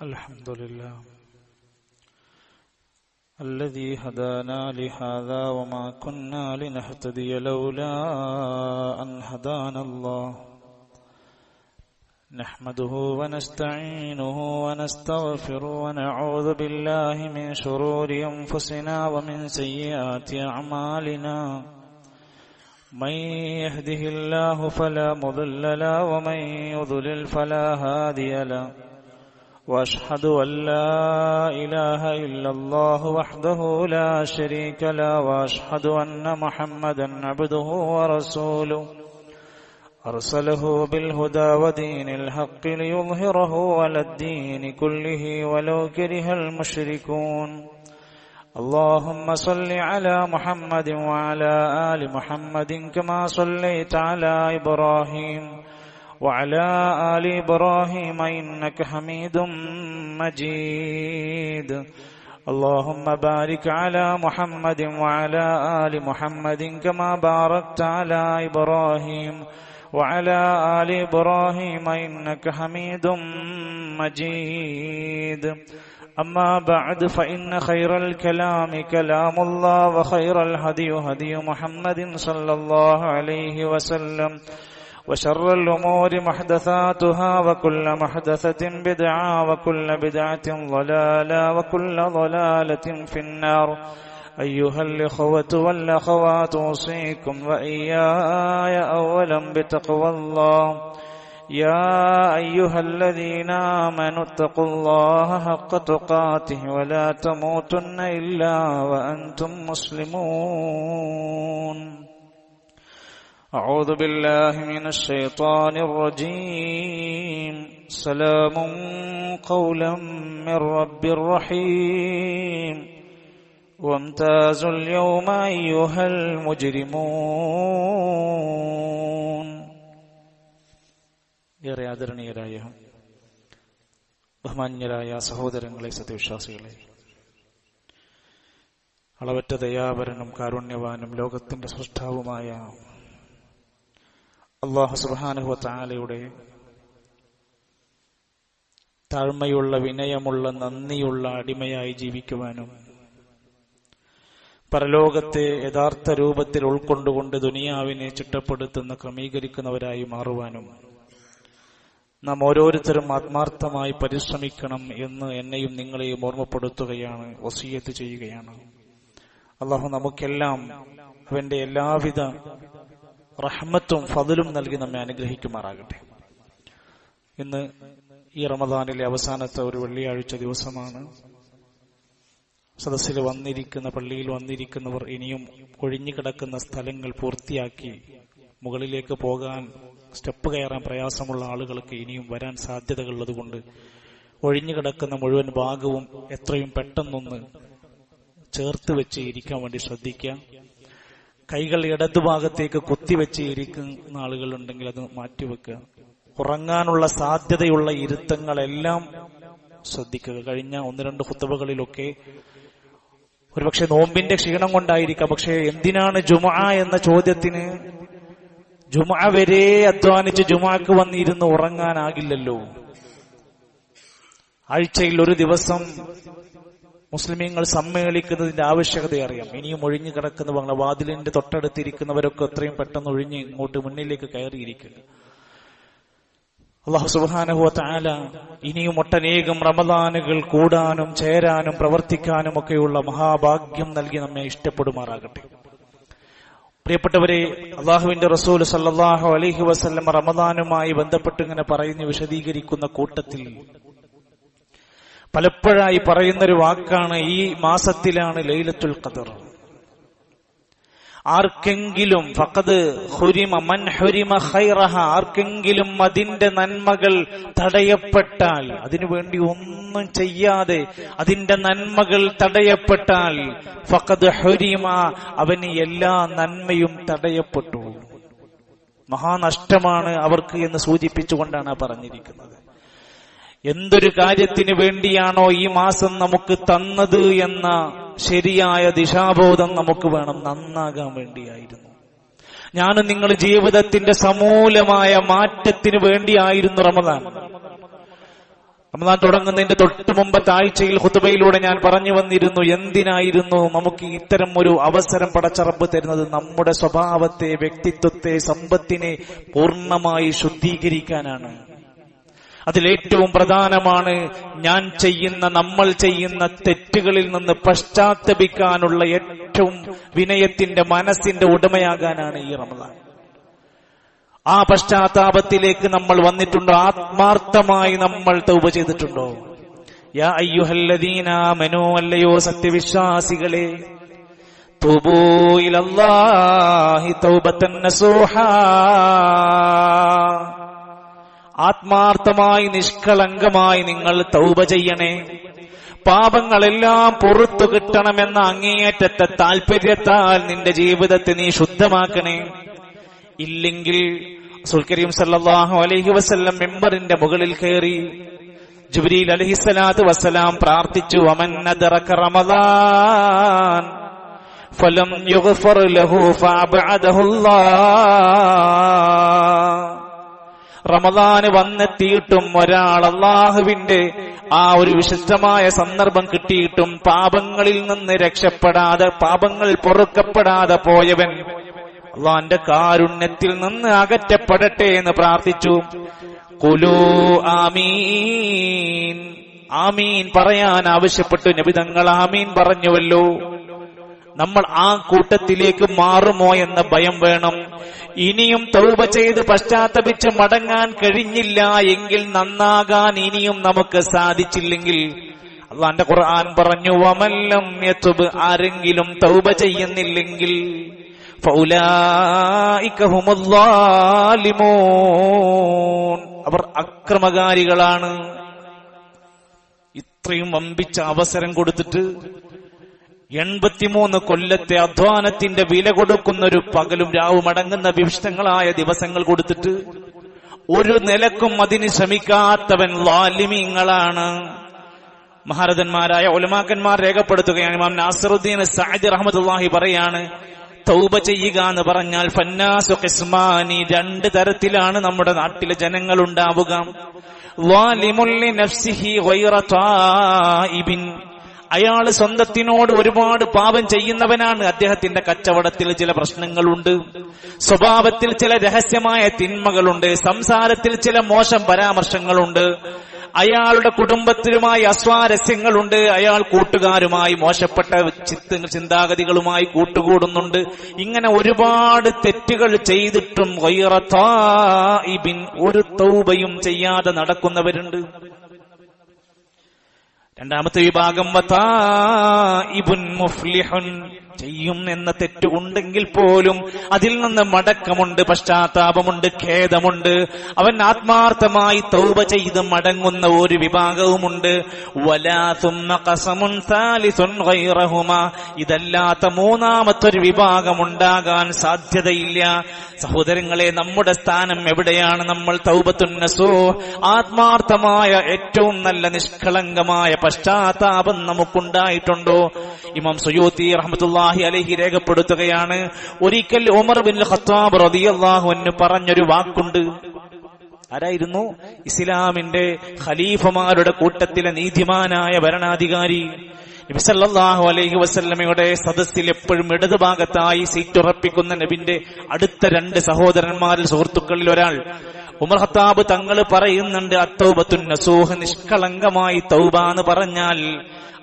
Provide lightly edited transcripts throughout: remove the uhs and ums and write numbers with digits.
الحمد لله الذي هدانا لهذا وما كنا لنهتدي لولا أن هدانا الله نحمده ونستعينه ونستغفره ونعوذ بالله من شرور أنفسنا ومن سيئات أعمالنا من يهده الله فلا مضل له ومن يضلل فلا هادي له وأشهد أن لا إله إلا الله وحده لا شريك له وأشهد أن محمدا عبده ورسوله أرسله بالهدى ودين الحق ليظهره على الدين كله ولو كره المشركون اللهم صل على محمد وعلى آل محمد كما صليت على إبراهيم وعلى آل إبراهيم إنك حميد مجيد اللهم بارك على محمد وعلى آل محمد كما باركت على إبراهيم وعلى آل إبراهيم إنك حميد مجيد أما بعد فإن خير الكلام كلام الله وخير الهدي هدي محمد صلى الله عليه وسلم وشر الأمور محدثاتها وكل محدثة بدعة وكل بدعة ضلالة وكل ضلالة في النار أيها الإخوة والأخوات أوصيكم وإياي أولا بتقوى الله يا أيها الذين آمنوا اتقوا الله حق تقاته ولا تموتن إلا وأنتم مسلمون أعوذ بالله من الشيطان الرجيم سلام قولا من رب رحيم وامتازوا اليوم أيها المجرمون ഏറെ ആദരണീയരായ ബഹുമാന്യരായ സഹോദരങ്ങളെ, സത്യവിശ്വാസികളെ, അളവറ്റ ദയാപരനും കാരുണ്യവാനും ലോകത്തിന്റെ സൃഷ്ടാവുമായ അല്ലാഹു സുബ്ഹാനഹു വ തആലയുടെ താഴ്മയുള്ള, വിനയമുള്ള, നന്ദിയുള്ള അടിമയായി ജീവിക്കുവാനും പരലോകത്തെ യഥാർത്ഥ രൂപത്തിൽ ഉൾക്കൊണ്ടുകൊണ്ട് ദുനിയാവിനെ ചിട്ടപ്പെടുത്തുന്ന, ക്രമീകരിക്കുന്നവരായി മാറുവാനും നാം ഓരോരുത്തരും ആത്മാർത്ഥമായി പരിശ്രമിക്കണം എന്ന് എന്നെയും നിങ്ങളെയും ഓർമ്മപ്പെടുത്തുകയാണ്, വസിയത്ത് ചെയ്യുകയാണ്. അല്ലാഹു നമുക്കെല്ലാം അവന്റെ എല്ലാവിധ റഹ്മത്തും ഫദ്ലും നൽകി നമ്മെ അനുഗ്രഹിക്കുമാറാകട്ടെ. ഇന്ന് ഈ റമദാനിലെ അവസാനത്തെ ഒരു വെള്ളിയാഴ്ച ദിവസമാണ്. സദസ്സിൽ വന്നിരിക്കുന്ന, പള്ളിയിൽ വന്നിരിക്കുന്നവർ ഇനിയും ഒഴിഞ്ഞുകിടക്കുന്ന സ്ഥലങ്ങൾ പൂർത്തിയാക്കി മുകളിലേക്ക് പോകാൻ, സ്റ്റെപ്പ് കയറാൻ പ്രയാസമുള്ള ആളുകൾക്ക് ഇനിയും വരാൻ സാധ്യതകളുള്ളതുകൊണ്ട് ഒഴിഞ്ഞുകിടക്കുന്ന മുഴുവൻ ഭാഗവും എത്രയും പെട്ടെന്നൊന്ന് ചേർത്ത് വെച്ച് ഇരിക്കാൻ വേണ്ടി ശ്രദ്ധിക്കുക. കൈകൾ ഇടതുഭാഗത്തേക്ക് കുത്തിവെച്ച് ഇരിക്കുന്ന ആളുകളുണ്ടെങ്കിൽ അത് മാറ്റിവെക്കുക. ഉറങ്ങാനുള്ള സാധ്യതയുള്ള ഇരുത്തങ്ങളെല്ലാം ശ്രദ്ധിക്കുക. കഴിഞ്ഞ 1-2 ഖുത്ബകളിലൊക്കെ ഒരുപക്ഷെ നോമ്പിന്റെ ക്ഷീണം കൊണ്ടായിരിക്കാം, പക്ഷെ എന്തിനാണ് ജുമുഅ എന്ന ചോദ്യത്തിന് ജുമുഅ വരെ അധ്വാനിച്ച് ജുമുഅക്ക് വന്നിരുന്ന് ഉറങ്ങാനാകില്ലല്ലോ. ആഴ്ചയിൽ ഒരു ദിവസം മുസ്ലിമീങ്ങൾ സമ്മേളിക്കുന്നതിന്റെ ആവശ്യകത അറിയാം. ഇനിയും ഒഴിഞ്ഞു കിടക്കുന്ന വാതിലിന്റെ തൊട്ടടുത്തിരിക്കുന്നവരൊക്കെ എത്രയും പെട്ടെന്ന് ഒഴിഞ്ഞ് ഇങ്ങോട്ട് മുന്നിലേക്ക് കയറിയിരിക്കുക. അല്ലാഹു സുബ്ഹാനഹു വ തആല ഇനിയും ഒട്ടനേകം റമദാനുകൾ കൂടാനും ചേരാനും പ്രവർത്തിക്കാനും ഒക്കെയുള്ള മഹാഭാഗ്യം നൽകി നമ്മെ ഇഷ്ടപ്പെടുമാറാകട്ടെ. പ്രിയപ്പെട്ടവരെ, അല്ലാഹുവിന്റെ റസൂൽ സല്ലല്ലാഹു അലൈഹി വസല്ലം റമദാനുമായി ബന്ധപ്പെട്ട് ഇങ്ങനെ പറയുന്ന, വിശദീകരിക്കുന്ന കൂട്ടത്തിൽ പലപ്പോഴായി പറയുന്നൊരു വാക്കാണ്, ഈ മാസത്തിലാണ് ലൈലത്തുൽ ഖദർ. ആർക്കെങ്കിലും ഫഖദ് ഹുരിമ മൻ ഹുരിമ ഖൈറഹ, ആർക്കെങ്കിലും അതിന്റെ നന്മകൾ തടയപ്പെട്ടാൽ, അതിനുവേണ്ടി ഒന്നും ചെയ്യാതെ അതിന്റെ നന്മകൾ തടയപ്പെട്ടാൽ, ഫഖദ് ഹുരിമ, അവന് എല്ലാ നന്മയും തടയപ്പെട്ടു, മഹാനഷ്ടമാണ് അവർക്ക് എന്ന് സൂചിപ്പിച്ചുകൊണ്ടാണ് പറഞ്ഞിരിക്കുന്നത്. എന്തൊരു കാര്യത്തിന് വേണ്ടിയാണോ ഈ മാസം നമുക്ക് തന്നത് എന്ന ശരിയായ ദിശാബോധം നമുക്ക് വേണം. നന്നാകാൻ വേണ്ടിയായിരുന്നു. ഞാനും നിങ്ങൾ ജീവിതത്തിന്റെ സമൂലമായ മാറ്റത്തിന് വേണ്ടിയായിരുന്നു റമദാൻ. റമദാൻ തുടങ്ങുന്നതിന്റെ തൊട്ട് മുമ്പത്തെ ആഴ്ചയിൽ ഖുതുബയിലൂടെ ഞാൻ പറഞ്ഞു വന്നിരുന്നു, എന്തിനായിരുന്നു നമുക്ക് ഇത്തരം ഒരു അവസരം പടച്ച റബ്ബ് തരുന്നത്? നമ്മുടെ സ്വഭാവത്തെ, വ്യക്തിത്വത്തെ, സമ്പത്തിനെ പൂർണ്ണമായി ശുദ്ധീകരിക്കാനാണ്. അതിലേറ്റവും പ്രധാനമാണ് നമ്മൾ ചെയ്യുന്ന തെറ്റുകളിൽ നിന്ന് പശ്ചാത്തപിക്കാനുള്ള ഏറ്റവും വിനയത്തിന്റെ മനസ്സിന്റെ ഉടമയാകാനാണ് ഈ റമദാൻ. ആ പശ്ചാത്താപത്തിലേക്ക് നമ്മൾ വന്നിട്ടുണ്ടോ? ആത്മാർത്ഥമായി നമ്മൾ തൗബ ചെയ്തിട്ടുണ്ടോ? യാ അയ്യുഹല്ലദീന ആമനൂ, അല്ലയോ സത്യവിശ്വാസികളെ, തൂബൂ ഇലല്ലാഹി തൗബതൻ നസൂഹാ, ആത്മാർത്ഥമായി നിഷ്കളങ്കമായി നിങ്ങൾ തൗബ ചെയ്യണേ. പാപങ്ങളെല്ലാം പുറത്തു കിട്ടണമെന്ന അങ്ങേയറ്റത്തെ താല്പര്യത്താൽ നിന്റെ ജീവിതത്തെ നീ ശുദ്ധമാക്കണേ. ഇല്ലെങ്കിൽ റസൂൽ കരീം സല്ലല്ലാഹു അലൈഹി വസല്ലം മിമ്പറിന്റെ മുകളിൽ കയറി ജിബ്രീൽ അലൈഹിസ്സലാത്തു വസ്സലാം പ്രാർത്ഥിച്ചു, വമൻ അദ്റക റമദാൻ ഫലം യുഗ്ഫർ ലഹു ഫഅബ്അദഹുല്ലാഹ്. റമദാൻ വന്നെത്തിയിട്ടും ഒരാൾ അല്ലാഹുവിന്റെ ആ ഒരു വിശിഷ്ടമായ സന്ദർഭം കിട്ടിയിട്ടും പാപങ്ങളിൽ നിന്ന് രക്ഷപ്പെടാതെ, പാപങ്ങൾ പൊറുക്കപ്പെടാതെ പോയവൻ അല്ലാഹുവിന്റെ കാരുണ്യത്തിൽ നിന്ന് അകറ്റപ്പെടട്ടെ എന്ന് പ്രാർത്ഥിച്ചു. ഖുലൂ ആമീൻ, ആമീൻ പറയാൻ ആവശ്യപ്പെട്ടു. നബി തങ്ങൾ ആമീൻ പറഞ്ഞുവല്ലോ. നമ്മൾ ആ കൂട്ടത്തിലേക്ക് മാറുമോ എന്ന ഭയം വേണം. ഇനിയും തൗബ ചെയ്ത് പശ്ചാത്തപിച്ച് മടങ്ങാൻ കഴിഞ്ഞില്ല എങ്കിൽ, നന്നാകാൻ ഇനിയും നമുക്ക് സാധിച്ചില്ലെങ്കിൽ, അല്ലാഹുവിന്റെ ഖുർആൻ പറഞ്ഞു, വമല്ലം യതുബ്, ആരെങ്കിലും തൗബ ചെയ്യുന്നില്ലെങ്കിൽ ഫൗലായിക ഹുമുദ്ദാലിമൂൻ, അവർ അക്രമകാരികളാണ്. ഇത്രയും വമ്പിച്ച അവസരം കൊടുത്തിട്ട് 83 കൊല്ലത്തെ അധ്വാനത്തിന്റെ വില കൊടുക്കുന്ന ഒരു പകലും രാവും അടങ്ങുന്ന വിശിഷ്ടങ്ങളായ ദിവസങ്ങൾ കൊടുത്തിട്ട് ഒരു നിലക്കും അതിന് ശ്രമിക്കാത്തവൻ ളാലിമീങ്ങളാണ്. മഹാരഥന്മാരായ ഉലമാക്കന്മാർ രേഖപ്പെടുത്തുകയാണ്. ഇമാം നാസിറുദ്ദീൻ സഅദി റഹ്മത്തുള്ളാഹി പറയാണ്, തൗബ ചെയ്യുക എന്ന് പറഞ്ഞാൽ ഫന്നാസു ഖിസ്മാനി, 2 തരത്തിലാണ് നമ്മുടെ നാട്ടിലെ ജനങ്ങൾ ഉണ്ടാവുക. ളാലിമുൽ ലിനഫ്സിഹി ഗൈറ തായിബിൻ, അയാൾ സ്വന്തത്തിനോട് ഒരുപാട് പാപം ചെയ്യുന്നവനാണ്. അദ്ദേഹത്തിന്റെ കച്ചവടത്തിൽ ചില പ്രശ്നങ്ങളുണ്ട്, സ്വഭാവത്തിൽ ചില രഹസ്യമായ തിന്മകളുണ്ട്, സംസാരത്തിൽ ചില മോശം പരാമർശങ്ങളുണ്ട്, അയാളുടെ കുടുംബത്തിലുമായി അസ്വാരസ്യങ്ങളുണ്ട്, അയാൾ കൂട്ടുകാരുമായി മോശപ്പെട്ട ചിന്താഗതികളുമായി കൂട്ടുകൂടുന്നുണ്ട്. ഇങ്ങനെ ഒരുപാട് തെറ്റുകൾ ചെയ്തിട്ടും ഗൈറ തായിബിൻ, ഒരു തൗബയും ചെയ്യാതെ നടക്കുന്നവരുണ്ട്. രണ്ടാമത്തെ വിഭാഗം വതായിബുൻ മുഫ്ലിഹുൻ, ചെയ്യും എന്ന തെറ്റ് ഉണ്ടെങ്കിൽ പോലും അതിൽ നിന്ന് മടക്കമുണ്ട്, പശ്ചാത്താപമുണ്ട്, ഖേദമുണ്ട്. അവൻ ആത്മാർത്ഥമായി തൗബ ചെയ്ത് മടങ്ങുന്ന ഒരു വിഭാഗവുമുണ്ട്. വലാ സുമ്മ ഖസമുൻ സാലിസുൻ ഗൈറഹുമാ, ഇതല്ലാത്ത മൂന്നാമത്തൊരു വിഭാഗം ഉണ്ടാകാൻ സാധ്യതയില്ല. സഹോദരങ്ങളെ, നമ്മുടെ സ്ഥാനം എവിടെയാണ്? നമ്മൾ തൗബത്തുൻ നസൂഹ്, ആത്മാർത്ഥമായ ഏറ്റവും നല്ല നിഷ്കളങ്കമായ പശ്ചാത്താപം നമുക്കുണ്ടായിട്ടുണ്ടോ? ഇമാം സുയൂത്തി റഹ്മത്തുള്ളാഹി അലൈഹി രേഖപ്പെടുത്തുകയാണ്, ഒരിക്കൽ ഉമർ ബിൻ ഖത്താബ് റളിയല്ലാഹു അൻഹു പറഞ്ഞൊരു വാക്കുണ്ട്. ആരായിരുന്നു? ഇസ്ലാമിന്റെ ഖലീഫമാരുടെ കൂട്ടത്തിലെ നീതിമാനായ ഭരണാധികാരി. നബി സല്ലല്ലാഹു അലൈഹി വസല്ലമയുടെ സദസ്സിൽ എപ്പോഴും ഇടതുഭാഗത്തായി സീറ്റ് ഉറപ്പിക്കുന്ന നബിന്റെ അടുത്ത 2 സഹോദരന്മാരിൽ, സുഹൃത്തുക്കളിൽ ഒരാൾ ഉമർ ഖത്താബ് തങ്ങൾ പറയുന്നുണ്ട്, അത്തൗബത്തുൻ നസൂഹ്, നിഷ്കളങ്കമായി തൗബ എന്ന് പറഞ്ഞാൽ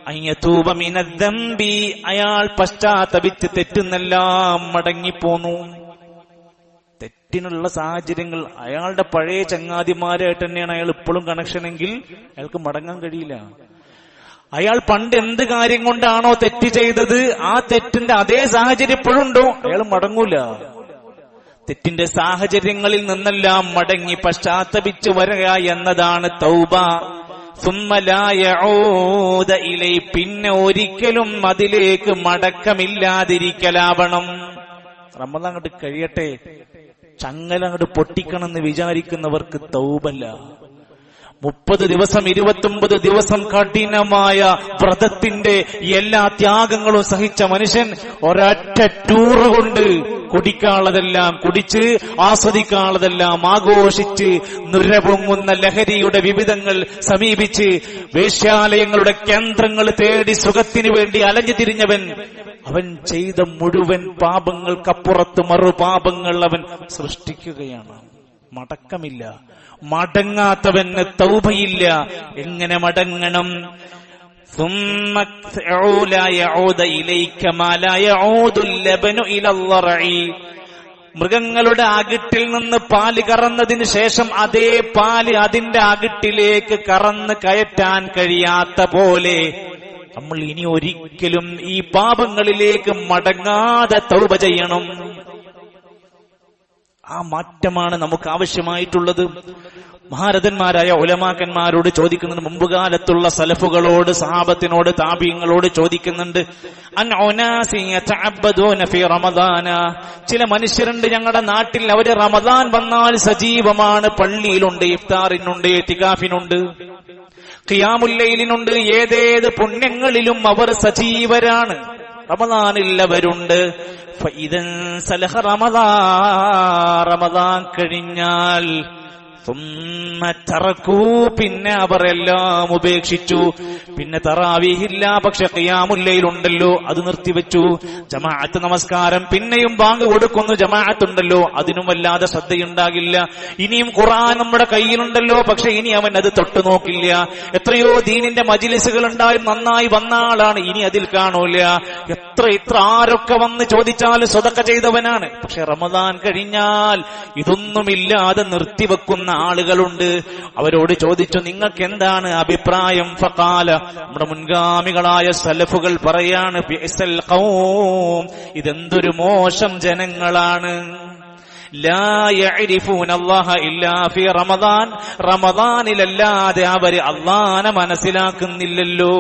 അയ്യതൂബ മിനദ്ദംബി, അയാൾ പശ്ചാത്തപിച്ച് തെറ്റുന്നെല്ലാം മടങ്ങിപ്പോന്നു. തെറ്റിനുള്ള സാഹചര്യങ്ങൾ, അയാളുടെ പഴയ ചങ്ങാതിമാരായിട്ട് തന്നെയാണ് അയാൾ ഇപ്പോഴും കണക്ഷനെങ്കിൽ അയാൾക്ക് മടങ്ങാൻ കഴിയില്ല. അയാൾ പണ്ട് എന്ത് കാര്യം കൊണ്ടാണോ തെറ്റ് ചെയ്തത്, ആ തെറ്റിന്റെ അതേ സാഹചര്യം ഇപ്പോഴുണ്ടോ, അയാൾ മടങ്ങൂല. തെറ്റിന്റെ സാഹചര്യങ്ങളിൽ നിന്നെല്ലാം മടങ്ങി പശ്ചാത്തപിച്ചു വരിക എന്നതാണ് തൗബ. സുമ്മ ലാ യഊദ ഇലൈ, പിന്നെ ഒരിക്കലും അതിലേക്ക് മടക്കമില്ലാതിരിക്കലാവണം. റമദാൻ അങ്ങോട്ട് കഴിയട്ടെ, ചങ്ങല അങ്ങോട്ട് പൊട്ടിക്കണമെന്ന് വിചാരിക്കുന്നവർക്ക് തൗബല്ല. 30 ദിവസം 29 ദിവസം കഠിനമായ വ്രതത്തിന്റെ എല്ലാ ത്യാഗങ്ങളും സഹിച്ച മനുഷ്യൻ ഒരൊറ്റ ടൂറ് കൊണ്ട് കുടിക്കാനുള്ളതെല്ലാം കുടിച്ച് ആസ്വദിക്കാനുള്ളതെല്ലാം ആഘോഷിച്ച് നുരപൊങ്ങുന്ന ലഹരിയുടെ വിവിധങ്ങൾ സമീപിച്ച് വേശ്യാലയങ്ങളുടെ കേന്ദ്രങ്ങൾ തേടി സുഖത്തിനു വേണ്ടി അലഞ്ഞു തിരിഞ്ഞവൻ അവൻ ചെയ്ത മുഴുവൻ പാപങ്ങൾക്കപ്പുറത്ത് മറുപാപങ്ങൾ അവൻ സൃഷ്ടിക്കുകയാണ്. മടക്കമില്ല. മടങ്ങാത്തവന് തൗബയില്ല. എങ്ങനെ മടങ്ങണം? മൃഗങ്ങളുടെ അകിട്ടിൽ നിന്ന് പാല് കറന്നതിന് ശേഷം അതേ പാല് അതിന്റെ അകിട്ടിലേക്ക് കറന്ന് കയറ്റാൻ കഴിയാത്ത പോലെ നമ്മൾ ഇനി ഒരിക്കലും ഈ പാപങ്ങളിലേക്ക് മടങ്ങാതെ തൗബ ചെയ്യണം. ആ മാറ്റമാണ് നമുക്ക് ആവശ്യമായിട്ടുള്ളത്. മഹാരഥന്മാരായ ഉലമാക്കന്മാരോട് ചോദിക്കുന്നുണ്ട്, മുമ്പുകാലത്തുള്ള സലഫുകളോട്, സഹാബത്തിനോട്, താബീങ്ങളോട് ചോദിക്കുന്നുണ്ട്. ചില മനുഷ്യരുണ്ട് ഞങ്ങളുടെ നാട്ടിൽ, അവര് റമദാൻ വന്നാൽ സജീവമാണ്. പള്ളിയിലുണ്ട്, ഇഫ്താറിനുണ്ട്, ഇത്തികാഫിനുണ്ട്, ഖിയാമുൽ ലൈലിനുണ്ട്, ഏതേത് പുണ്യങ്ങളിലും അവർ സജീവരാണ്. റമദാനിൽ അവരുണ്ട്. ഫഇദൻ സലഹ റമദാൻ കഴിഞ്ഞാൽ പിന്നെ അവർ എല്ലാം ഉപേക്ഷിച്ചു. പിന്നെ തറാവീഹില്ല, പക്ഷെ ഖിയാമുൽ ലൈൽ ഉണ്ടല്ലോ, അത് നിർത്തിവെച്ചു. ജമാഅത്ത് നമസ്കാരം പിന്നെയും ബാങ്ക് കൊടുക്കുന്നു, ജമാഅത്തുണ്ടല്ലോ, അതിനും വല്ലാതെ ശ്രദ്ധയുണ്ടാകില്ല. ഇനിയും ഖുർആൻ നമ്മുടെ കയ്യിലുണ്ടല്ലോ, പക്ഷെ ഇനി അവൻ അത് തൊട്ടു നോക്കില്ല. എത്രയോ ദീനിന്റെ മജ്ലിസുകൾ ഉണ്ടായും നന്നായി വന്ന ആളാണ്, ഇനി അതിൽ കാണൂല. എത്ര ആരൊക്കെ വന്ന് ചോദിച്ചാലും സ്വതക്ക ചെയ്തവനാണ്, പക്ഷെ റമദാൻ കഴിഞ്ഞാൽ ഇതൊന്നുമില്ലാതെ നിർത്തിവെക്കുന്ന ആളുകളുണ്ട്. അവരോട് ചോദിച്ചു, നിങ്ങൾക്ക് എന്താണ് അഭിപ്രായം? ഫഖാല, നമ്മുടെ മുൻഗാമികളായ സലഫുകൾ പറയാണ്, ബിഅ്സൽ ഖൗം, ഇതെന്തൊരു മോശം ജനങ്ങളാണ്. ലാ യഅരിഫൂന അല്ലാഹ ഇല്ലാ ഫീ റമദാൻ, റമദാനിലല്ലാതെ അവര് അല്ലാഹനെ മനസ്സിലാക്കുന്നില്ലല്ലോ.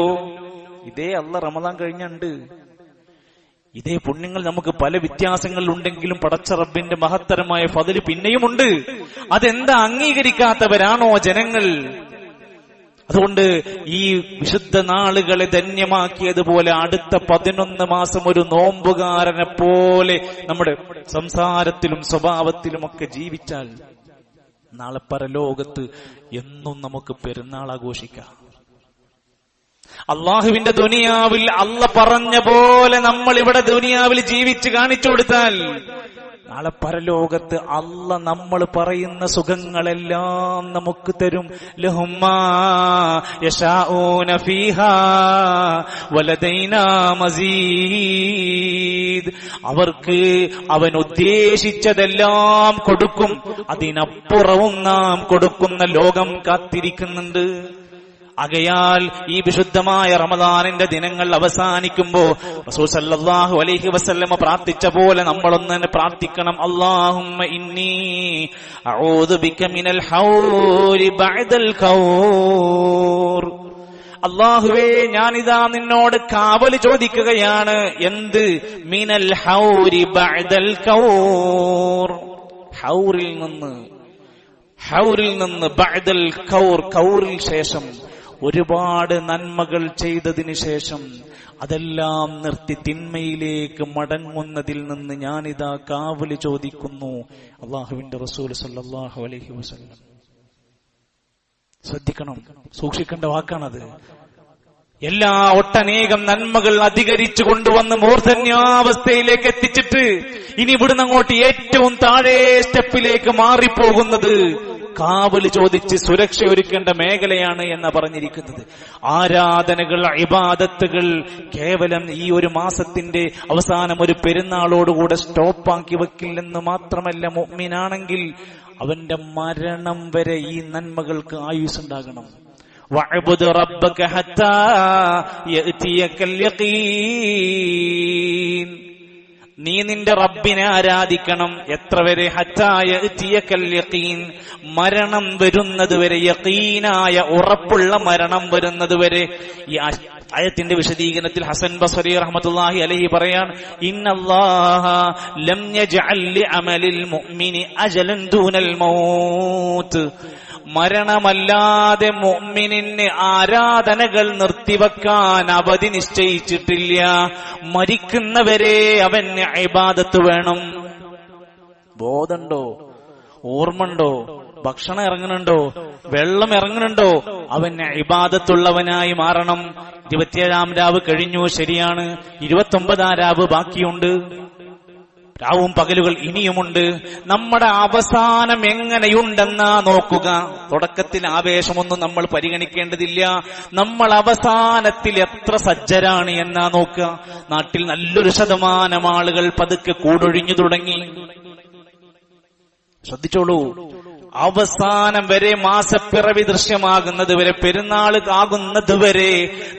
ഇതേ അല്ലാഹ് റമദാൻ കഴിഞ്ഞുണ്ട്. ഇതേ പുണ്യങ്ങൾ നമുക്ക് പല വ്യത്യാസങ്ങളിലുണ്ടെങ്കിലും പടച്ച റബ്ബിന്റെ മഹത്തരമായ ഫദ്ല് പിന്നെയുമുണ്ട്. അതെന്താ അംഗീകരിക്കാത്തവരാണോ ജനങ്ങൾ? അതുകൊണ്ട് ഈ വിശുദ്ധ നാളുകളെ ധന്യമാക്കിയതുപോലെ അടുത്ത 11 മാസം ഒരു നോമ്പുകാരനെ പോലെ നമ്മുടെ സംസാരത്തിലും സ്വഭാവത്തിലുമൊക്കെ ജീവിച്ചാൽ നാളെ പരലോകത്ത് എന്നും നമുക്ക് പെരുന്നാൾ ആഘോഷിക്കാം. അള്ളാഹുവിന്റെ ദുനിയാവിൽ അള്ള പറഞ്ഞ പോലെ നമ്മൾ ഇവിടെ ദുനിയാവിൽ ജീവിച്ച് കാണിച്ചു കൊടുത്താൽ നാളെ പരലോകത്ത് അള്ള നമ്മൾ പറയുന്ന സുഖങ്ങളെല്ലാം നമുക്ക് തരും. ലഹും മാ യശാഊന ഫീഹാ വലദൈനാ മസീദ്, അവർക്ക് അവൻ ഉദ്ദേശിച്ചതെല്ലാം കൊടുക്കും, അതിനപ്പുറവും നാം കൊടുക്കുന്ന ലോകം കാത്തിരിക്കുന്നുണ്ട്. ആകയാൽ ഈ വിശുദ്ധമായ റമദാനിന്റെ ദിനങ്ങൾ അവസാനിക്കുമ്പോ റസൂൽ സല്ലല്ലാഹു അലൈഹി വസല്ലമ പ്രാർത്ഥിച്ച പോലെ നമ്മളൊന്നെ പ്രാർത്ഥിക്കണം. അല്ലാഹുമ്മ ഇന്നി അഊദു ബിക മിനൽ ഹൗരി ബഅദൽ ഖൗർ. അല്ലാഹുവേ, ഞാനിതാ നിന്നോട് കാവൽ ചോദിക്കുകയാണ്. എന്ത്? മിനൽ ഹൗരി ബഅദൽ ഖൗർ, ഹൗറിൽ നിന്ന് ബഅദൽ ഖൗർ, ഖൗറിൽ ശേഷം ഒരുപാട് നന്മകൾ ചെയ്തതിനു ശേഷം അതെല്ലാം നിർത്തി തിന്മയിലേക്ക് മടങ്ങുന്നതിൽ നിന്ന് ഞാനിതാ കാവല് ചോദിക്കുന്നു. അള്ളാഹുവിന്റെ റസൂൽ സല്ലല്ലാഹു അലൈഹി വസല്ലം. ശ്രദ്ധിക്കണം, സൂക്ഷിക്കേണ്ട വാക്കാണത്. എല്ലാ ഒട്ടനേകം നന്മകൾ അധികരിച്ചു കൊണ്ടുവന്ന് മൂർധന്യാവസ്ഥയിലേക്ക് എത്തിച്ചിട്ട് ഇനി ഇവിടുന്ന് അങ്ങോട്ട് ഏറ്റവും താഴെ സ്റ്റെപ്പിലേക്ക് മാറിപ്പോകുന്നത് കാവല് ചോദിച്ച് സുരക്ഷ ഒരുക്കേണ്ട മേഖലയാണ് എന്ന് പറഞ്ഞിരിക്കുന്നത്. ആരാധനകൾ, ഇബാദത്തുകൾ കേവലം ഈ ഒരു മാസത്തിന്റെ അവസാനം ഒരു പെരുന്നാളോടുകൂടെ സ്റ്റോപ്പാക്കി വെക്കില്ലെന്ന് മാത്രമല്ല, മുഅ്മിനാണെങ്കിൽ അവന്റെ മരണം വരെ ഈ നന്മകൾക്ക് ആയുസ്സുണ്ടാകണം. വഅബ്ദു റബ്ബക ഹത്താ യഅതിയകൽ യഖീൻ, നീ നിന്റെ റബ്ബിനെ ആരാധിക്കണം. എത്ര വരെ? ഹത്താ യഅതിയകൽ യഖീൻ, മരണം വരുന്നത് വരെ, യഖീനായ ഉറപ്പുള്ള മരണം വരുന്നത് വരെ. ഈ ആയത്തിന്റെ വിശദീകരണത്തിൽ ഹസൻ ബസ്രി റഹ്മത്തുള്ളാഹി അലൈഹി പറയാൻ, ഇന്നല്ലാഹ ലം യജ്അൽ ലിഅമലിൽ മുഅ്മിനി അജലൻ ദൂനൽ മൗത്ത്. മരണമല്ലാതെ മുഅ്മിനിന് ആരാധനകൾ നിർത്തിവെക്കാൻ അവധി നിശ്ചയിച്ചിട്ടില്ല. മരിക്കുന്നവരെ അവന് ഇബാദത്ത് വേണം. ബോധമുണ്ടോ? ഓർമ്മണ്ടോ? ഭക്ഷണം ഇറങ്ങുന്നുണ്ടോ? വെള്ളം ഇറങ്ങുന്നുണ്ടോ? അവന് ഇബാദത്തുള്ളവനായി മാറണം. 27-ാം രാവ് കഴിഞ്ഞു, ശരിയാണ്. 29-ാം രാവ് ബാക്കിയുണ്ട്. രാവും പകലുകൾ ഇനിയുമുണ്ട്. നമ്മുടെ അവസാനം എങ്ങനെയുണ്ടെന്നാ നോക്കുക. തുടക്കത്തിൽ ആവേശമൊന്നും നമ്മൾ പരിഗണിക്കേണ്ടതില്ല. നമ്മൾ അവസാനത്തിൽ എത്ര സജ്ജരാണ് എന്നാ നോക്കുക. നാട്ടിൽ നല്ലൊരു ശതമാനം ആളുകൾ പതുക്കെ കൂടൊഴിഞ്ഞു തുടങ്ങി. ശ്രദ്ധിച്ചോളൂ. അവസാനം വരെ, മാസപ്പിറവി ദൃശ്യമാകുന്നത് വരെ, പെരുന്നാൾ ആകുന്നത് വരെ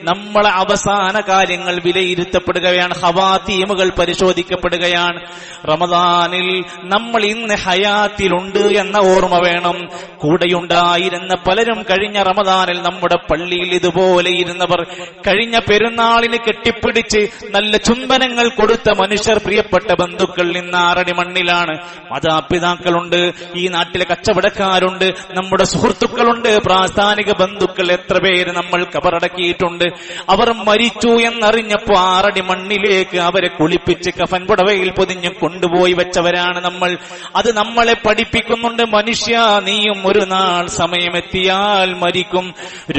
നമ്മളെ അവസാന കാര്യങ്ങൾ വിലയിരുത്തപ്പെടുകയാണ്. ഖവാതീമുകൾ പരിശോധിക്കപ്പെടുകയാണ്. റമദാനിൽ നമ്മൾ ഇന്ന് ഹയാത്തിലുണ്ട് എന്ന ഓർമ്മ വേണം. കൂടെയുണ്ടായിരുന്ന പലരും കഴിഞ്ഞ റമദാനിൽ നമ്മുടെ പള്ളിയിൽ ഇതുപോലെ ഇരുന്നവർ, കഴിഞ്ഞ പെരുന്നാളിന് കെട്ടിപ്പിടിച്ച് നല്ല ചുംബനങ്ങൾ കൊടുത്ത മനുഷ്യർ, പ്രിയപ്പെട്ട ബന്ധുക്കൾ ഇന്ന് ആറടി മണ്ണിലാണ്. മാതാപിതാക്കളുണ്ട്, ഈ നാട്ടിലെ കച്ചവടക്കാരുണ്ട്, നമ്മുടെ സുഹൃത്തുക്കളുണ്ട്, പ്രാസ്ഥാനിക ബന്ധുക്കൾ എത്ര പേര് നമ്മൾ കബറടക്കിയിട്ടുണ്ട്. അവർ മരിച്ചു എന്നറിഞ്ഞപ്പോ ആറടി മണ്ണിലേക്ക് അവരെ കുളിപ്പിച്ച് കഫൻ പുടവയിൽ പൊതിഞ്ഞ് കൊണ്ടുപോയി വെച്ചവരാണ് നമ്മൾ. അത് നമ്മളെ പഠിപ്പിക്കുന്നുണ്ട്, മനുഷ്യ നീയും ഒരു നാൾ സമയമെത്തിയാൽ മരിക്കും.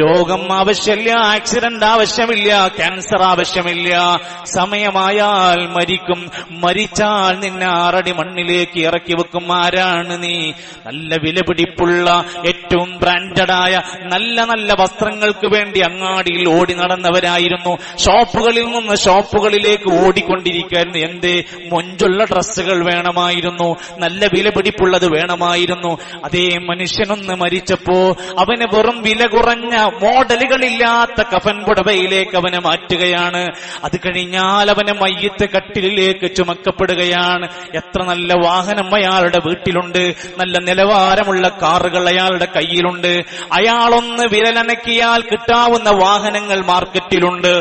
രോഗം ആവശ്യമില്ല, ആക്സിഡന്റ് ആവശ്യമില്ല, ക്യാൻസർ ആവശ്യമില്ല. സമയമായാൽ മരിക്കും. മരിച്ചാൽ നിന്നെ ആറടി മണ്ണിലേക്ക് ഇറക്കി വെക്കും. ആരാണ് നീ? നല്ല വിലപിടിപ്പുള്ള, ഏറ്റവും ബ്രാൻഡഡായ നല്ല നല്ല വസ്ത്രങ്ങൾക്ക് വേണ്ടി അങ്ങാടിയിൽ ഓടി നടന്നവരായിരുന്നു. ഷോപ്പുകളിൽ നിന്ന് ഷോപ്പുകളിലേക്ക് ഓടിക്കൊണ്ടിരിക്കുകയായിരുന്നു. എന്തേ? മൊഞ്ചുള്ള ഡ്രസ്സുകൾ വേണമായിരുന്നു, നല്ല വിലപിടിപ്പുള്ളത് വേണമായിരുന്നു. അതേ മനുഷ്യനൊന്ന് മരിച്ചപ്പോ അവന് വെറും വില കുറഞ്ഞ മോഡലുകളില്ലാത്ത കഫൻ പുടവയിലേക്ക് അവനെ മാറ്റുകയാണ്. അത് കഴിഞ്ഞാൽ അവനെ മയ്യത്ത് കട്ടിലിലേക്ക് ചുമക്കപ്പെടുകയാണ്. എത്ര നല്ല വാഹനം അയാളുടെ വീട്ടിലുണ്ട്, നല്ല നിലവാരമുള്ള കാറുകൾ അയാളുടെ കയ്യിലുണ്ട്. അയാളൊന്ന് വിരലനക്കിയാൽ കിട്ടാവുന്ന വാഹനങ്ങൾ മാർക്കറ്റിലുണ്ട്.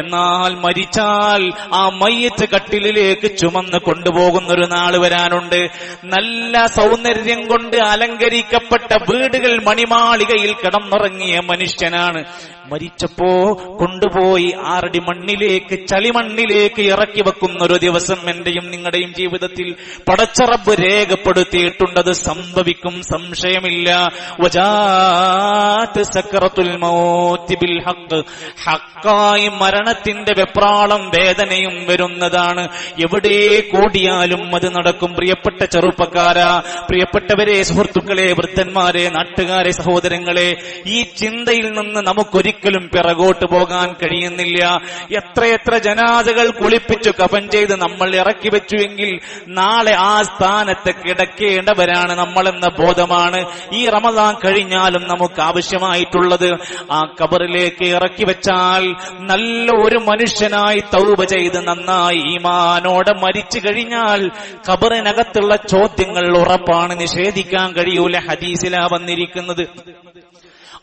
എന്നാൽ മരിച്ചാൽ ആ മയ്യത്ത് കട്ടിലിലേക്ക് ചുമന്ന് കൊണ്ടുപോകുന്ന ഒരു നാള് വരാനുണ്ട്. നല്ല സൗന്ദര്യം കൊണ്ട് അലങ്കരിക്കപ്പെട്ട വീടുകൾ, മണിമാളികയിൽ കിടന്നുറങ്ങിയ മനുഷ്യനാണ്. മരിച്ചപ്പോ കൊണ്ടുപോയി ആറടി മണ്ണിലേക്ക്, ചളിമണ്ണിലേക്ക് ഇറക്കി വെക്കുന്ന ഒരു ദിവസം എന്റെയും നിങ്ങളുടെയും ജീവിതത്തിൽ പടച്ച റബ്ബ് രേഖപ്പെടുത്തിയിട്ടുണ്ടത് സംഭവിക്കും, സംശയമില്ല. വജാഅത് സക്റത്തുൽ മൗത്ത് ബിൽ ഹഖ്, ഹഖായി മരണത്തിന്റെ വെപ്രാളം, വേദനയും വരുന്നതാണ്. എവിടെ കൂടിയാലും അത് നടക്കും. പ്രിയപ്പെട്ട ചെറുപ്പക്കാരാ, പ്രിയപ്പെട്ടവരെ, സുഹൃത്തുക്കളെ, വൃദ്ധന്മാരെ, നാട്ടുകാരെ, സഹോദരങ്ങളെ, ഈ ചിന്തയിൽ നിന്ന് നമുക്കൊരിക്കലും പിറകോട്ട് പോകാൻ കഴിയുന്നില്ല. എത്രയെത്ര ജനാസകൾ കുളിപ്പിച്ചു കഫൻ ചെയ്ത് നമ്മൾ ഇറക്കി വെച്ചുവെങ്കിൽ നാളെ ആ സ്ഥാനത്ത് കിടക്കേണ്ടവരാണ് നമ്മളെന്ന ബോധമാണ് ഈ റമദാൻ കഴിഞ്ഞാലും നമുക്ക് ആവശ്യമായിട്ടുള്ളത്. ആ ഖബറിലേക്ക് ഇറക്കി വെച്ചാൽ നല്ല ഒരു മനുഷ്യനായി തൗബ ചെയ്ത് നന്നായി ഈമാനോടെ മരിച്ചു കഴിഞ്ഞാൽ ഖബറിനകത്തുള്ള ചോദ്യങ്ങൾ ഉറപ്പാണ്, നിഷേധിക്കാൻ കഴിയൂല. ഹദീസിലാ വന്നിരിക്കുന്നത്.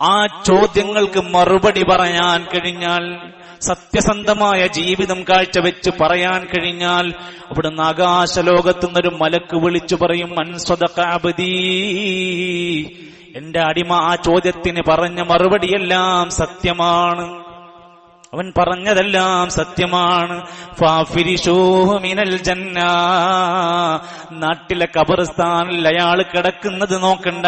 ആ ചോദ്യങ്ങൾക്ക് മറുപടി പറയാൻ കഴിഞ്ഞാൽ, സത്യസന്ധമായ ജീവിതം കാഴ്ചവെച്ച് പറയാൻ കഴിഞ്ഞാൽ, അവിടുന്ന് ആകാശലോകത്തുനിന്നൊരു മലക്ക് വിളിച്ചു പറയും, മൻ സ്വദഖ അബ്ദീ, എന്റെ അടിമ ആ ചോദ്യത്തിന് പറഞ്ഞ മറുപടിയെല്ലാം സത്യമാണ്, അവൻ പറഞ്ഞതെല്ലാം സത്യമാണ്. ഫാഫിരിശൂഹു മിനൽ ജന്ന, നാട്ടിലെ ഖബർസ്ഥാനിൽ അയാൾ കിടക്കുന്നത് നോക്കണ്ട.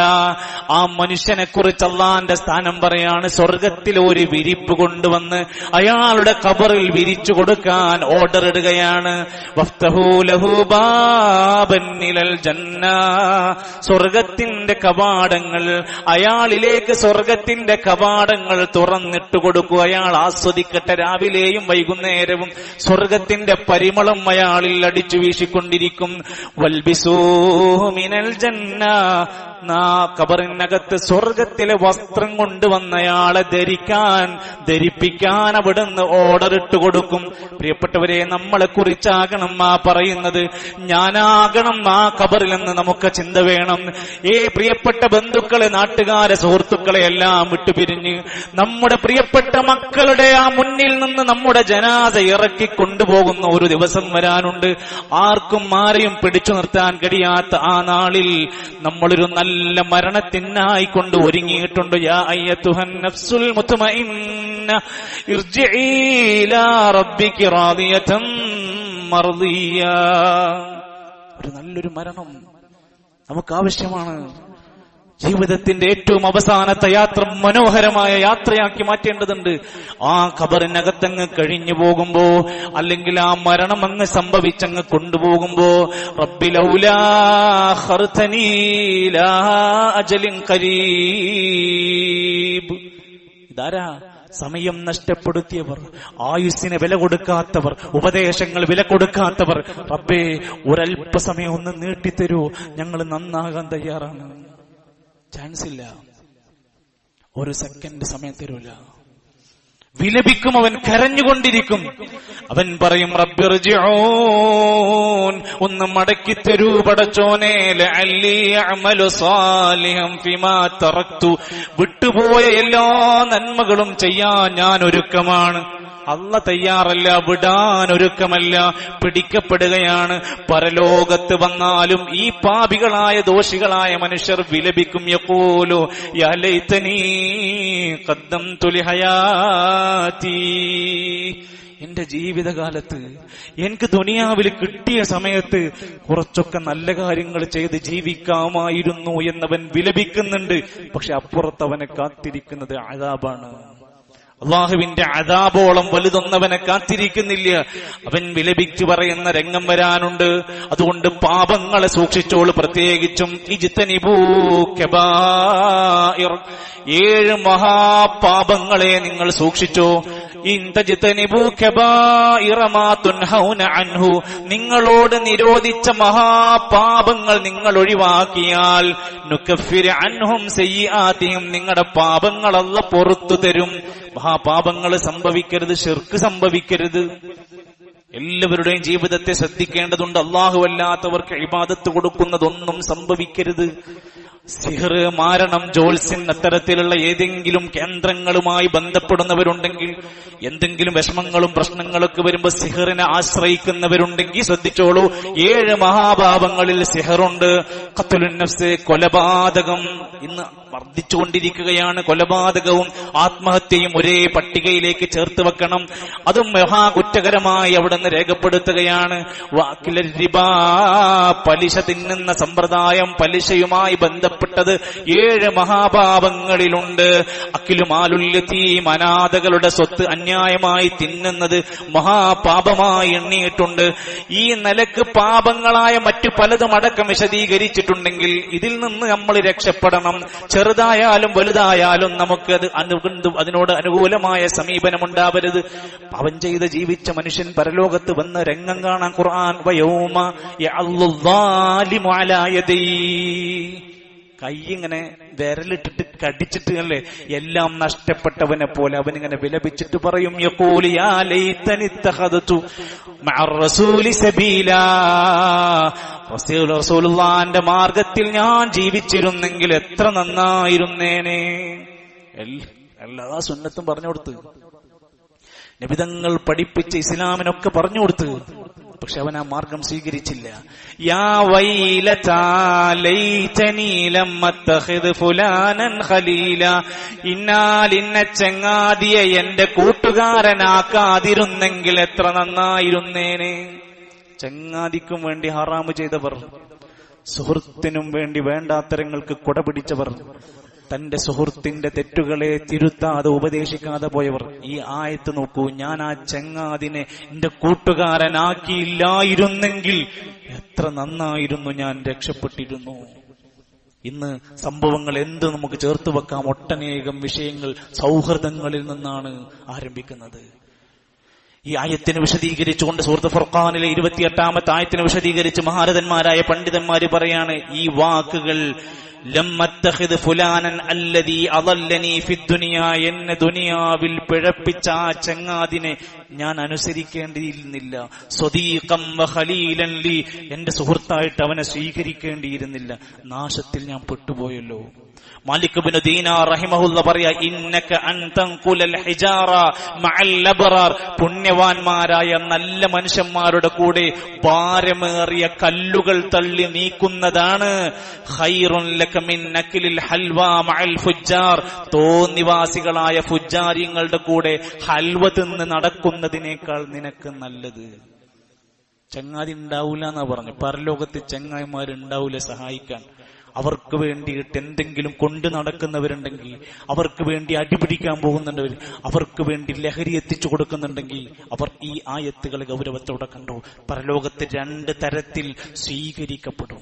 ആ മനുഷ്യനെ കുറിച്ച് അള്ളാന്റെ സ്ഥാനം പറയാണ്, സ്വർഗത്തിൽ ഒരു വിരിപ്പ് കൊണ്ടുവന്ന് അയാളുടെ ഖബറിൽ വിരിച്ചു കൊടുക്കാൻ ഓർഡർ ഇടുകയാണ്. വഫ്തഹൂ ലഹു ബാബൻ ഇലൽ ജന്ന, സ്വർഗത്തിന്റെ കവാടങ്ങൾ, അയാളിലേക്ക് സ്വർഗത്തിന്റെ കവാടങ്ങൾ തുറന്നിട്ട് കൊടുക്കുക. അയാൾ ആസ്വദിക്കും. രാവിലെയും വൈകുന്നേരവും സ്വർഗത്തിന്റെ പരിമളം അയാളിൽ അടിച്ചു വീശിക്കൊണ്ടിരിക്കും. വൽബിസൂഹു മിനൽ ജന്ന, ഖബറിനകത്ത് സ്വർഗത്തിലെ വസ്ത്രം കൊണ്ടുവന്നയാളെ ധരിപ്പിക്കാൻ അവിടുന്ന് ഓർഡർ ഇട്ട് കൊടുക്കും. പ്രിയപ്പെട്ടവരെ, നമ്മളെ കുറിച്ചാകണം ആ പറയുന്നത്, ഞാനാകണം ആ ഖബറിലെന്ന് നമുക്ക് ചിന്ത വേണം. പ്രിയപ്പെട്ട ബന്ധുക്കളെ, നാട്ടുകാരെ, സുഹൃത്തുക്കളെ എല്ലാം വിട്ടുപിരിഞ്ഞ് നമ്മുടെ പ്രിയപ്പെട്ട മക്കളുടെ ആ മുന്നിൽ നിന്ന് നമ്മുടെ ജനാസ ഇറക്കി കൊണ്ടുപോകുന്ന ഒരു ദിവസം വരാനുണ്ട്. ആർക്കും ആരെയും പിടിച്ചു നിർത്താൻ കഴിയാത്ത ആ നാളിൽ നമ്മളൊരു നല്ല മരണത്തിനായി കൊണ്ട് ഒരുങ്ങിയിട്ടുണ്ട്. യാ അയ്യത്തുഹൻ നഫ്സുൽ മുത്മഇന്ന ഇർജിഇ ഇലാ റബ്ബികി റാദിയതൻ മർദിയ. ഒരു നല്ലൊരു മരണം നമുക്ക് ആവശ്യമാണ്. ജീവിതത്തിന്റെ ഏറ്റവും അവസാനത്തെ യാത്ര മനോഹരമായ യാത്രയാക്കി മാറ്റേണ്ടതുണ്ട്. ആ ഖബറിനകത്തങ്ങ് കഴിഞ്ഞു പോകുമ്പോ, അല്ലെങ്കിൽ ആ മരണം അങ്ങ് സംഭവിച്ചങ്ങ് കൊണ്ടുപോകുമ്പോ, റബ്ബി ലൗലാ ഖർതനീ ഇലാ അജലിൻ ഖരീബ്. ഇതാരാ? സമയം നഷ്ടപ്പെടുത്തിയവർ, ആയുസ്സിന് വില കൊടുക്കാത്തവർ, ഉപദേശങ്ങൾ വില കൊടുക്കാത്തവർ. റബ്ബേ, ഒരല്പസമയം ഒന്ന് നീട്ടിത്തരൂ, ഞങ്ങൾ നന്നാകാൻ തയ്യാറാണ്. ചാൻസ് ഇല്ല, ഒരു സെക്കൻഡ് സമയം തരൂല. വിലപിക്കും, അവൻ കരഞ്ഞുകൊണ്ടിരിക്കും. അവൻ പറയും റബ്ബിർജിഊൻ, ഒന്ന് മടക്കിത്തരൂ പടച്ചോനെ, ലഅല്ലി അഅമലു സാലിഹൻ ഫിമാ തറക്തു, വിട്ടുപോയ എല്ലാ നന്മകളും ചെയ്യാൻ ഞാൻ ഒരുക്കമാണ്. അല്ല തയ്യാറല്ല, വിടാൻ ഒരുക്കമല്ല, പിടിക്കപ്പെടുകയാണ്. പരലോകത്ത് വന്നാലും ഈ പാപികളായ ദോഷികളായ മനുഷ്യർ വിലപിക്കും. യഖൂലു യാ ലൈതനീ ഖദ്ദംതു ലിഹയാതി, എന്റെ ജീവിതകാലത്ത് എനിക്ക് ദുനിയാവിൽ കിട്ടിയ സമയത്ത് കുറച്ചൊക്കെ നല്ല കാര്യങ്ങൾ ചെയ്ത് ജീവിക്കാമായിരുന്നു എന്നവൻ വിലപിക്കുന്നുണ്ട്. പക്ഷെ അപ്പുറത്ത് അവനെ കാത്തിരിക്കുന്നത് അദാബാണ്. അള്ളാഹുവിന്റെ അദാബോളം വലുതൊന്നവനെ കാത്തിരിക്കുന്നില്ല. അവൻ വിലപിച്ചു പറയുന്ന രംഗം വരാനുണ്ട്. അതുകൊണ്ട് പാപങ്ങളെ സൂക്ഷിച്ചോളൂ. പ്രത്യേകിച്ചും ഇജ്തനിബൂ കബായിർ, 7 മഹാപാപങ്ങളെ നിങ്ങൾ സൂക്ഷിച്ചോ. ഇൻതജ്തനിബൂ കബായിറ മാ തുൻഹൗന അൻഹു, നിങ്ങളോട് നിരോധിച്ച മഹാപാപങ്ങൾ നിങ്ങൾ ഒഴിവാക്കിയാൽ നുകഫിർ അൻഹും സയ്യിആതിഹിം, നിങ്ങളുടെ പാപങ്ങൾ അല്ലാഹു പുറത്തു തരും. മഹാപാപങ്ങൾ സംഭവിക്കരുത്, ശിർക്ക് സംഭവിക്കരുത്. എല്ലാവരുടെയും ജീവിതത്തെ ശ്രദ്ധിക്കേണ്ടതുണ്ട്. അല്ലാഹുവല്ലാത്തവർക്ക് ഇബാദത്ത് കൊടുക്കുന്നതൊന്നും സംഭവിക്കരുത്. സിഹർ, മാരണം, ജോത്സ്യൻ, അത്തരത്തിലുള്ള ഏതെങ്കിലും കേന്ദ്രങ്ങളുമായി ബന്ധപ്പെടുന്നവരുണ്ടെങ്കിൽ, എന്തെങ്കിലും വിഷമങ്ങളും പ്രശ്നങ്ങളൊക്കെ വരുമ്പോൾ സിഹറിനെ ആശ്രയിക്കുന്നവരുണ്ടെങ്കിൽ ശ്രദ്ധിച്ചോളൂ. 7 മഹാപാപങ്ങളിൽ സിഹറുണ്ട്. ഖത്ലുൻ നഫ്സ്, കൊലപാതകം ഇന്ന് വർദ്ധിച്ചുകൊണ്ടിരിക്കുകയാണ്. കൊലപാതകവും ആത്മഹത്യയും ഒരേ പട്ടികയിലേക്ക് ചേർത്ത് വെക്കണം. അതും മഹാകുറ്റകരമായി അവിടെ നിന്ന് രേഖപ്പെടുത്തുകയാണ്. വാക്കിലൽ റിബാ, പലിശ തിന്നുന്ന സമ്പ്രദായം, പലിശയുമായി ബന്ധപ്പെട്ടത് 7 മഹാപാപങ്ങളിലുണ്ട്. അഖിലുമാലുൽ യതീം, അനാഥകളുടെ സ്വത്ത് അന്യായമായി തിന്നുന്നത് മഹാപാപമായി എണ്ണിയിട്ടുണ്ട്. ഈ നിലക്ക് പാപങ്ങളായ മറ്റു പലതും അടക്കം വിശദീകരിച്ചിട്ടുണ്ടെങ്കിൽ ഇതിൽ നിന്ന് നമ്മൾ രക്ഷപ്പെടണം. ചെറുതായാലും വലുതായാലും നമുക്കത് അതിനോട് അനുകൂലമായ സമീപനം ഉണ്ടാവരുത്. പാപം ചെയ്ത് ജീവിച്ച മനുഷ്യൻ പരലോകത്ത് വന്ന രംഗം കാണാൻ ഖുർആൻ വയൗമ യഅല്ലു ളാലിമു അലാ യദൈഹി, കൈ ഇങ്ങനെ വിരലിട്ടിട്ട് കടിച്ചിട്ട് അല്ലേ എല്ലാം നഷ്ടപ്പെട്ടവനെ പോലെ അവനിങ്ങനെ വിലപിച്ചിട്ട് പറയും യഖൂലു യാ ലൈതനി ഇത്തഖദതു മഅർ റസൂലി സബീലാ, റസൂലുള്ളാഹിന്റെ മാർഗത്തിൽ ഞാൻ ജീവിച്ചിരുന്നെങ്കിൽ എത്ര നന്നായിരുന്നേനെ. എല്ലാ സുന്നത്തും പറഞ്ഞു കൊടുത്ത്, നബിതങ്ങൾ പഠിപ്പിച്ച ഇസ്ലാമിനൊക്കെ പറഞ്ഞു കൊടുത്ത്, പക്ഷെ അവൻ ആ മാർഗം സ്വീകരിച്ചില്ല. യാ വൈലതാ ലൈതനീ ലം അത്തഖിദ് ഫുലാനൻ ഖലീല, ഇന്നാലിന്ന ചങ്ങാതിയെ എന്റെ കൂട്ടുകാരനാക്കാതിരുന്നെങ്കിൽ എത്ര നന്നായിരുന്നേനെ. ചങ്ങാതിക്കും വേണ്ടി ഹറാമ് ചെയ്തവർ, സുഹൃത്തിനും വേണ്ടി വേണ്ടാത്തരങ്ങൾക്ക് കൊടപിടിച്ചവർ, തന്റെ സുഹൃത്തിന്റെ തെറ്റുകളെ തിരുത്താതെ ഉപദേശിക്കാതെ പോയവർ. ഈ ആയത്ത് നോക്കൂ, ഞാൻ ആ ചങ്ങാതിനെ എന്റെ കൂട്ടുകാരനാക്കിയില്ലായിരുന്നെങ്കിൽ എത്ര നന്നായിരുന്നു, ഞാൻ രക്ഷപ്പെട്ടിരുന്നു. ഇന്ന് സംഭവങ്ങൾ എന്ത് നമുക്ക് ചേർത്ത് വെക്കാം. ഒട്ടനേകം വിഷയങ്ങൾ സൗഹൃദങ്ങളിൽ നിന്നാണ് ആരംഭിക്കുന്നത്. ഈ ആയത്തിനെ വിശദീകരിച്ചുകൊണ്ട് സൂറത്ത് ഫുർഖാനിലെ 28-ാമത്തെ ആയത്തിനെ വിശദീകരിച്ച് മഹാരഥന്മാരായ പണ്ഡിതന്മാര് പറയാണ്, ഈ വാക്കുകൾ ലം അത്തഖിദ് ഫുലാനൻ അല്ലദീ അദല്ലനീ ഫിദ്ദുനിയാ, എന്നെ ദുനിയാവിൽ പിഴപ്പിച്ച ആ ചങ്ങാതിനെ ഞാൻ അനുസരിക്കേണ്ടിയിരുന്നില്ല. സ്വദീഖം വഖലീലൻ ലീ, എന്റെ സുഹൃത്തായിട്ട് അവനെ സ്വീകരിക്കേണ്ടിയിരുന്നില്ല. നാശത്തിൽ ഞാൻ പെട്ടുപോയല്ലോ. മാലിക് ഇബ്നു ദീനാർ റഹിമഹുല്ലാ പറയാ, ഇന്നക അൻ തൻഖുലൽ ഹിജാറ മഅൽ അബ്റാർ, പുണ്യവാന്മാരായ നല്ല മനുഷ്യന്മാരുടെ കൂടെ ഭാരമേറിയ കല്ലുകൾ തള്ളി നീക്കുന്നതാണ് ഖൈറുൻ ലക മിൻ നഖ്ലിൽ ഹൽവ മഅൽ ഫുജ്ജാർ, തോന്നിവാസികളായ ഫുജ്ജാരിങ്ങളുടെ കൂടെ ഹൽവ തിന്ന് നടക്കുന്നതിനേക്കാൾ നിനക്ക് നല്ലത്. ചങ്ങാതി ഉണ്ടാവൂല എന്നാ പറഞ്ഞു. പരലോകത്ത് ചങ്ങായിമാരുണ്ടാവൂല സഹായിക്കാൻ. അവർക്ക് വേണ്ടിയിട്ട് എന്തെങ്കിലും കൊണ്ടു നടക്കുന്നവരുണ്ടെങ്കിൽ, അവർക്ക് വേണ്ടി അടിപിടിക്കാൻ പോകുന്നുണ്ടവർ, അവർക്ക് വേണ്ടി ലഹരി എത്തിച്ചു കൊടുക്കുന്നുണ്ടെങ്കിൽ അവർ ഈ ആയത്തുകളെ ഗൗരവത്തോടെ കണ്ടു. പരലോകത്ത് 2 തരത്തിൽ സ്വീകരിക്കപ്പെടും.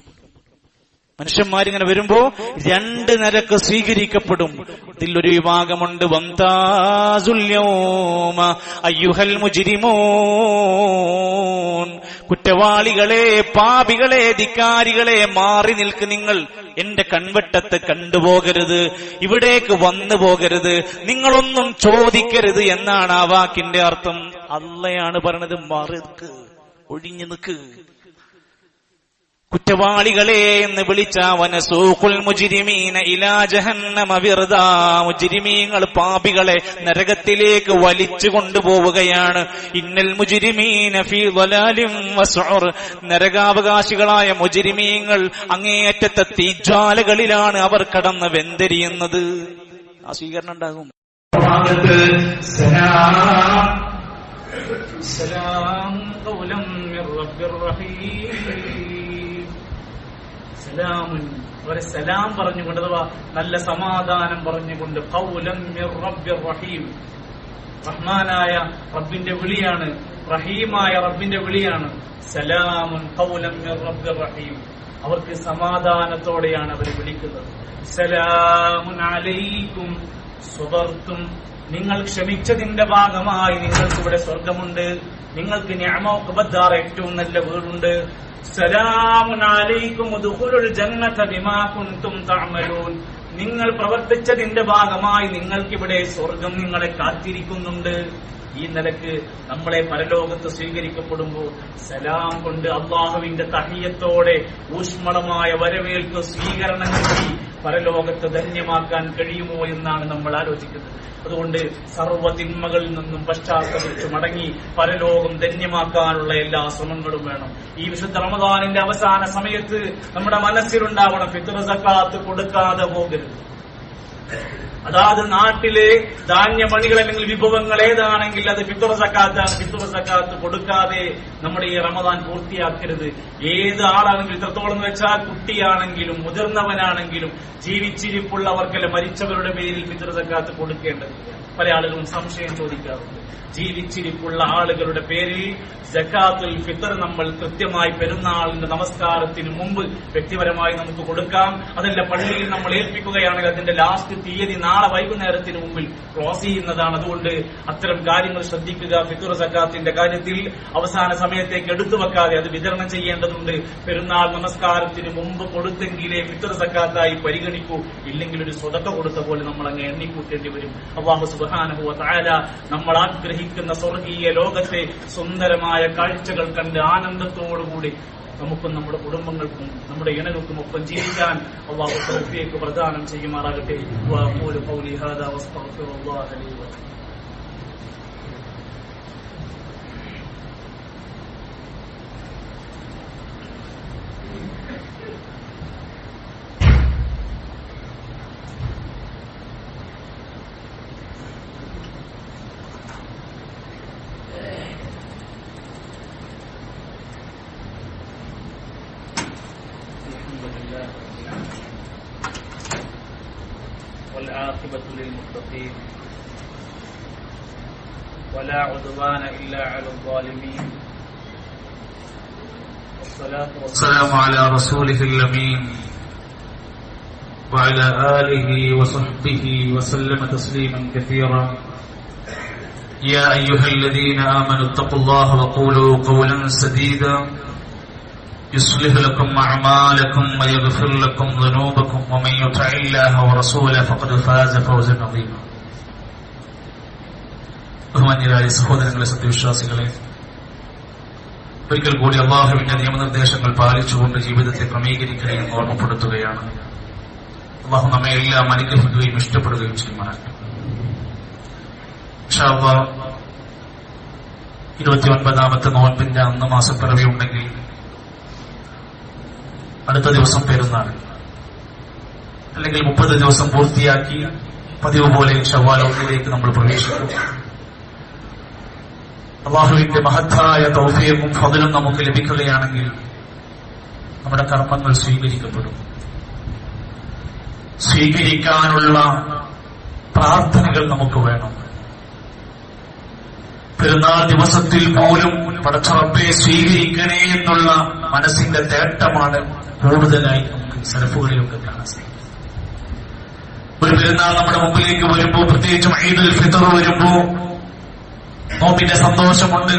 മനുഷ്യന്മാരിങ്ങനെ വരുമ്പോ 2 നിരക്ക് സ്വീകരിക്കപ്പെടും. ഇതിലൊരു വിഭാഗമുണ്ട്, വംതാസുൽ യൗമ അയ്യുഹൽ മുജ്രിമൂൻ, കുറ്റവാളികളെ, പാപികളെ, ധിക്കാരികളെ, മാറി നിൽക്ക്, നിങ്ങൾ എന്റെ കൺവെട്ടത്ത് കണ്ടുപോകരുത്, ഇവിടേക്ക് വന്നു പോകരുത്, നിങ്ങളൊന്നും ചോദിക്കരുത് എന്നാണ് ആ വാക്കിന്റെ അർത്ഥം. അള്ളയാണ് പറയണത്, മാറി നിൽക്ക്, ഒഴിഞ്ഞു നിൽക്ക്. കുറ്റവാളികളെ എന്ന് വിളിച്ച വനസൂഖുൽ മുജ്രിമീന ഇലാ ജഹന്നമ വിർദാ, മുജ്രിമീങ്ങൾ പാപികളെ നരകത്തിലേക്ക് വലിച്ചു കൊണ്ടുപോവുകയാണ്. ഇന്നൽ മുജ്രിമീന ഫീ ളലാലിൻ വസ്ഉർ, നരകാവകാശികളായ മുജ്രിമീങ്ങൾ അങ്ങേയറ്റത്തെ തീജ്വാലകളിലാണ് അവർ കടന്ന് വെന്തെരിയുന്നത്. ആ സ്വീകരണം ഉണ്ടാകും. സലാം ഖൗലൻ മിർ റബ്ബിർ റഹീം, സലാമുൻ, ഒരു സലാം പറഞ്ഞുകൊണ്ട്, അഥവാ നല്ല സമാധാനം പറഞ്ഞുകൊണ്ട്, ഖൗലൻ മിർ റബ്ബിർ റഹീം, റഹ്മാനായ റബ്ബിന്റെ വിളിയാണ്, റഹീമായ റബ്ബിന്റെ വിളിയാണ്. സലാമുൻ ഖൗലൻ മിർ റബ്ബിർ റഹീം, അവർക്ക് സമാധാനത്തോടെയാണ് അവർ വിളിക്കുന്നത്. സലാമുൻ അലൈക്കും സ്വബർത്തും, നിങ്ങൾ ക്ഷമിച്ചതിന്റെ ഭാഗമായി നിങ്ങൾക്ക് ഇവിടെ സ്വർഗമുണ്ട്, നിങ്ങൾക്ക് നിഅമത്ത് ബദ്ദാർ, ഏറ്റവും നല്ല വീടുണ്ട്. സലാമുൻ അലൈക്കും ഉദ്ഖുലുൽ ജന്നത ബിമാ കുൻതും തഅമലൂൻ, നിങ്ങൾ പ്രവർത്തിച്ചതിന്റെ ഭാഗമായി നിങ്ങൾക്കിവിടെ സ്വർഗം നിങ്ങളെ കാത്തിരിക്കുന്നുണ്ട്. ഈ നിലക്ക് നമ്മളെ പരലോകത്ത് സ്വീകരിക്കപ്പെടുമ്പോൾ സലാം കൊണ്ട്, അള്ളാഹുവിന്റെ തഹിയ്യത്തോടെ ഊഷ്മളമായ വരവേൽപ്പ് സ്വീകരണം നൽകി പരലോകത്ത് ധന്യമാക്കാൻ കഴിയുമോ എന്നാണ് നമ്മൾ ആലോചിക്കുന്നത്. അതുകൊണ്ട് സർവ്വ തിന്മകളിൽ നിന്നും പശ്ചാത്തപിച്ചു മടങ്ങി പരലോകം ധന്യമാക്കാനുള്ള എല്ലാ ശ്രമങ്ങളും വേണം. ഈ വിശുദ്ധ റമദാനിന്റെ അവസാന സമയത്ത് നമ്മുടെ മനസ്സിലുണ്ടാവണം, ഫിത്ർ സക്കാത്ത് കൊടുക്കാതെ പോകരുത്. അതാത് നാട്ടിലെ ധാന്യമണികൾ അല്ലെങ്കിൽ വിഭവങ്ങൾ ഏതാണെങ്കിൽ അത് ഫിത്ർ സക്കാത്താണ്. ഫിത്ർ സക്കാത്ത് കൊടുക്കാതെ നമ്മുടെ ഈ റമദാൻ പൂർത്തിയാക്കരുത്. ഏത് ആളാണെങ്കിലും, ഇത്രത്തോളം വെച്ചാൽ കുട്ടിയാണെങ്കിലും മുതിർന്നവനാണെങ്കിലും ജീവിച്ചിരിപ്പുള്ളവർക്കല്ല മരിച്ചവരുടെ പേരിൽ ഫിത്ർ സക്കാത്ത് കൊടുക്കേണ്ടതില്ല. പല ആളുകളും സംശയം ചോദിക്കാറുണ്ട്. ജീവിച്ചിരിപ്പുള്ള ആളുകളുടെ പേരിൽ സക്കാത്തുൽ ഫിത്ർ നമ്മൾ കൃത്യമായി പെരുന്നാളിന്റെ നമസ്കാരത്തിന് മുമ്പ് വ്യക്തിപരമായി നമുക്ക് കൊടുക്കാം. അതല്ല, പള്ളിയിൽ നമ്മൾ ഏൽപ്പിക്കുകയാണെങ്കിൽ അതിന്റെ ലാസ്റ്റ് തീയതി നാളെ വൈകുന്നേരത്തിന് മുമ്പിൽ ക്ലോസ് ചെയ്യുന്നതാണ്. അതുകൊണ്ട് അത്തരം കാര്യങ്ങൾ ശ്രദ്ധിക്കുക. ഫിത്ർ സക്കാത്തിന്റെ കാര്യത്തിൽ അവസാന സമയത്തേക്ക് എടുത്തു വെക്കാതെ അത് വിതരണം ചെയ്യേണ്ടതുണ്ട്. പെരുന്നാൾ നമസ്കാരത്തിന് മുമ്പ് കൊടുത്തെങ്കിലേ ഫിത്ർ സക്കാത്തായി പരിഗണിക്കൂ. ഇല്ലെങ്കിൽ ഒരു സ്വതക്ക കൊടുത്ത പോലെ നമ്മൾ അങ്ങ് എണ്ണിക്കൂട്ടേണ്ടി വരും. അല്ലാഹു സുബ്ഹാനഹു വ തആല നമ്മൾ ആഗ്രഹിക്കുന്ന സ്വർഗീയ ലോകത്തെ സുന്ദരമായ കാഴ്ചകൾ കണ്ട് ആനന്ദത്തോടുകൂടി നമുക്കും നമ്മുടെ കുടുംബങ്ങൾക്കും നമ്മുടെ ഇണകൾക്കും ഒപ്പം ജീവിക്കാൻ അല്ലാഹു തൗഫീഖ് പ്രദാനം ചെയ്യുമാറാകട്ടെ. വഅഖൂലു ഖൗലി ഹാദാ വസ്തഗ്ഫിറുല്ലാഹ ലി വലക്കും. والعاقبة للمتقين ولا عدوان إلا على الظالمين والصلاة والسلام على رسوله الأمين وعلى آله وصحبه وسلم تسليما كثيرا. يا أيها الذين آمنوا اتقوا الله وقولوا قولا سديدا يصلح لكم أعمالكم ويغفر لكم ذنوبكم ومن يطع الله ورسوله فقد فاز فوزا عظيما. ബഹുമാന്യരായ സഹോദരങ്ങളെ, സത്യവിശ്വാസികളെ, ഒരിക്കൽ കൂടി അല്ലാഹുവിന്റെ നിയമനിർദ്ദേശങ്ങൾ പാലിച്ചുകൊണ്ട് ജീവിതത്തെ ക്രമീകരിക്കണമെന്ന് ഓർമ്മപ്പെടുത്തുകയാണ്. അല്ലാഹു നമ്മെ എല്ലാം അനുഗ്രഹിക്കുകയും ഇഷ്ടപ്പെടുകയും ചെയ്യുമാറാകട്ടെ. ഇൻഷാ അല്ലാഹ് 29ാമത്തെ നോൻപിന്റെ അന്ന് മാസപ്പിറവി ഉണ്ടെങ്കിൽ അടുത്ത ദിവസം പെരുന്നാൾ, അല്ലെങ്കിൽ 30 ദിവസം പൂർത്തിയാക്കി പതിവ് പോലെ ശവ്വാൽ 1 നമ്മൾ പ്രവേശിക്കും. അല്ലാഹുവിന്റെ മഹത്തായ തൗഫീഖും ഫദ്ലും നമുക്ക് ലഭിക്കുകയാണെങ്കിൽ നമ്മുടെ കർമ്മങ്ങൾ സ്വീകരിക്കപ്പെടും. സ്വീകരിക്കാനുള്ള പ്രാർത്ഥനകൾ നമുക്ക് വേണം. പെരുന്നാൾ ദിവസത്തിൽ പോലും പടച്ചറബ്ബെ സ്വീകരിക്കണേ എന്നുള്ള മനസ്സിന്റെ തേട്ടമാണ് കൂടുതലായി നമുക്ക് സലഫുകളിലൊക്കെ കാണാൻ സാധിക്കും. ഒരു പെരുന്നാൾ നമ്മുടെ മുമ്പിലേക്ക് വരുമ്പോ, പ്രത്യേകിച്ചും ഈദുൽ ഫിത്ർ വരുമ്പോ നോമ്പിന്റെ സന്തോഷമുണ്ട്,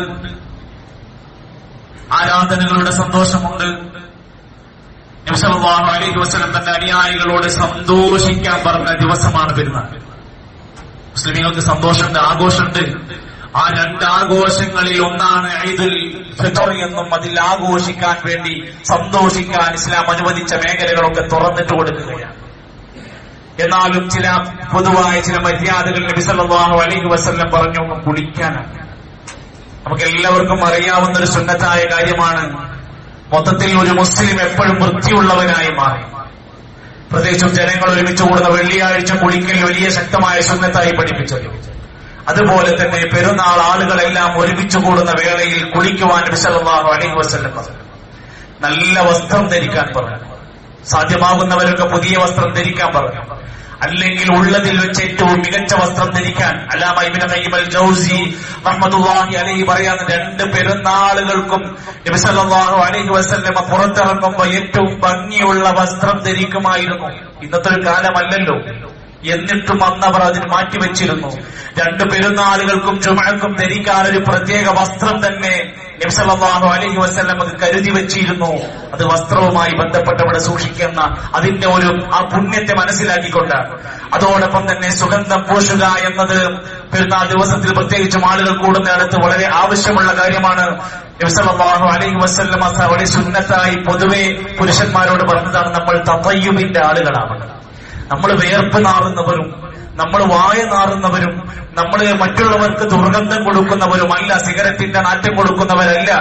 ആരാധനകളുടെ സന്തോഷമുണ്ട്. നബി സല്ലല്ലാഹു അലൈഹി വസല്ലം തന്റെ അനുയായികളോട് സന്തോഷിക്കാൻ പറഞ്ഞ ദിവസമാണ് പെരുന്നാൾ. മുസ്ലിമീങ്ങൾക്ക് സന്തോഷമുണ്ട്, ആഘോഷമുണ്ട്. ആ 2 ആഘോഷങ്ങളിൽ ഒന്നാണ് ഈദുൽ ഫിത്ർ എന്നും അതിൽ ആഘോഷിക്കാൻ വേണ്ടി സന്തോഷിക്കാൻ ഇസ്ലാം അനുവദിച്ച മേഖലകളൊക്കെ തുറന്നിട്ട് കൊടുക്കുകയാണ്. എന്നാലും ചില പൊതുവായ ചില മര്യാദകൾ നബി സല്ലല്ലാഹു അലൈഹി വസല്ലം പറഞ്ഞു. കുളിക്കാനാണ്. നമുക്ക് എല്ലാവർക്കും അറിയാവുന്ന ഒരു സുന്നത്തായ കാര്യമാണ്. മൊത്തത്തിൽ ഒരു മുസ്ലിം എപ്പോഴും വൃത്തിയുള്ളവനായി മാറി. പ്രത്യേകിച്ചും ജനങ്ങൾ ഒരുമിച്ച് കൂടുന്ന വെള്ളിയാഴ്ച കുളിക്കൽ വലിയ ശക്തമായ സുന്നത്തായി പഠിപ്പിച്ചത്. അതുപോലെ തന്നെ പെരുന്നാൾ ആളുകളെല്ലാം ഒരുമിച്ച് കൂടുന്ന വേളയിൽ കുളിക്കുവാൻ നബി സല്ലല്ലാഹു അലൈഹി വസല്ലം പറഞ്ഞു. നല്ല വസ്ത്രം ധരിക്കാൻ പറഞ്ഞു. സാധ്യമാകുന്നവരൊക്കെ പുതിയ വസ്ത്രം ധരിക്കാൻ പറഞ്ഞു. അല്ലെങ്കിൽ ഉള്ളതിൽ വെച്ച് ഏറ്റവും മികച്ച വസ്ത്രം ധരിക്കാൻ. അല്ലാമ ഇബ്നു ഖയ്യിം അൽ ജൗസി റഹ്മത്തുള്ളാഹി അലൈഹി പറയുന്ന 2 പെരുന്നാളുകൾക്കും നബി സല്ലല്ലാഹു അലൈഹി വസല്ലം പുറത്തിറങ്ങുമ്പോൾ ഏറ്റവും ഭംഗിയുള്ള വസ്ത്രം ധരിക്കുമായിരുന്നു. ഇന്നത്തെ ഒരു കാലമല്ലല്ലോ, എന്നിട്ടും അന്നവർ അതിന് മാറ്റിവെച്ചിരുന്നു. 2 പെരുന്നാളുകൾക്കും ജുമുഅക്കും ധരിക്കാൻ ഒരു പ്രത്യേക വസ്ത്രം തന്നെ നബി സല്ലല്ലാഹു അലൈഹി വസല്ലം അത് കരുതി വെച്ചിരുന്നു. അത് വസ്ത്രവുമായി ബന്ധപ്പെട്ടവിടെ സൂക്ഷിക്കുന്ന അതിന്റെ ആ പുണ്യത്തെ മനസ്സിലാക്കിക്കൊണ്ടാണ്. അതോടൊപ്പം തന്നെ സുഗന്ധം പൂശുക എന്നത് പെരുന്നാൾ ദിവസത്തിൽ പ്രത്യേകിച്ചും ആളുകൾ കൂടുന്നിടത്ത് വളരെ ആവശ്യമുള്ള കാര്യമാണ്. നബി സല്ലല്ലാഹു അലൈഹി വസല്ലം വളരെ സുന്നത്തായി പൊതുവെ പുരുഷന്മാരോട് പറഞ്ഞതാണ്, നമ്മൾ തതയ്യുബിന്റെ ആളുകളാവണം. നമ്മൾ വിയർപ്പ് നാറുന്നവരും നമ്മൾ വായ നാറുന്നവരും നമ്മൾ മറ്റുള്ളവർക്ക് ദുർഗന്ധം കൊടുക്കുന്നവരുമല്ല, സിഗരറ്റിന്റെ നാറ്റം കൊടുക്കുന്നവരല്ല,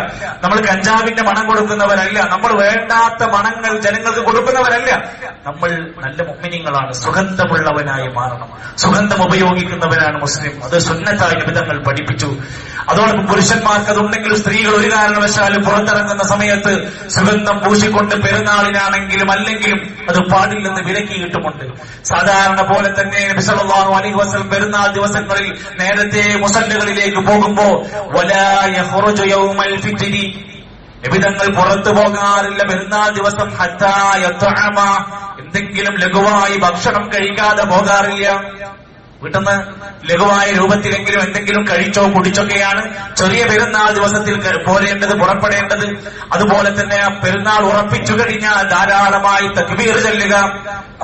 നമ്മൾ കഞ്ചാവിന്റെ മണം കൊടുക്കുന്നവരല്ല, നമ്മൾ വേണ്ടാത്ത മണങ്ങൾ ജനങ്ങൾക്ക് കൊടുക്കുന്നവരല്ല. നമ്മൾ നല്ല മുഅ്മിനീങ്ങളാണ്. സുഗന്ധമുള്ളവനായി മാറണം. സുഗന്ധം ഉപയോഗിക്കുന്നവരാണ് മുസ്ലിം. അത് സുന്നത്തായി നിബിധങ്ങൾ പഠിപ്പിച്ചു. അതോടൊപ്പം പുരുഷന്മാർക്ക് അതുണ്ടെങ്കിലും സ്ത്രീകൾ ഒരു കാരണവശാലും പുറത്തിറങ്ങുന്ന സമയത്ത് സുഗന്ധം പൂശിക്കൊണ്ട് പെരുന്നാളിനാണെങ്കിലും അല്ലെങ്കിലും അത് പാടില്ലെന്ന് വിലക്കിയിട്ടുമുണ്ട്. സാധാരണ പോലെ തന്നെ നബി സല്ലല്ലാഹു അലൈഹി വസല്ലം പെരുന്നാൾ ദിവസങ്ങളിൽ നേരത്തെ മുസല്ലകളിലേക്ക് പോകുമ്പോ വലാ യഖ്റുജു യൗമൽ ഫിത്രി, നിബിധങ്ങൾ പുറത്തു പോകാറില്ല പെരുന്നാൾ ദിവസം. ഹത്താ യത്അമ, എന്തെങ്കിലും ലഘുവായി ഭക്ഷണം കഴിക്കാതെ പോകാറില്ല. വീട്ടിന്ന് ലഘുവായ രൂപത്തിലെങ്കിലും എന്തെങ്കിലും കഴിച്ചോ കുടിച്ചൊക്കെയാണ് ചെറിയ പെരുന്നാൾ ദിവസത്തിൽ പോരേണ്ടത്, പുറപ്പെടേണ്ടത്. അതുപോലെ തന്നെ പെരുന്നാൾ ഉറപ്പിച്ചു കഴിഞ്ഞാൽ ധാരാളമായി തക്ബീർ ചൊല്ലുക.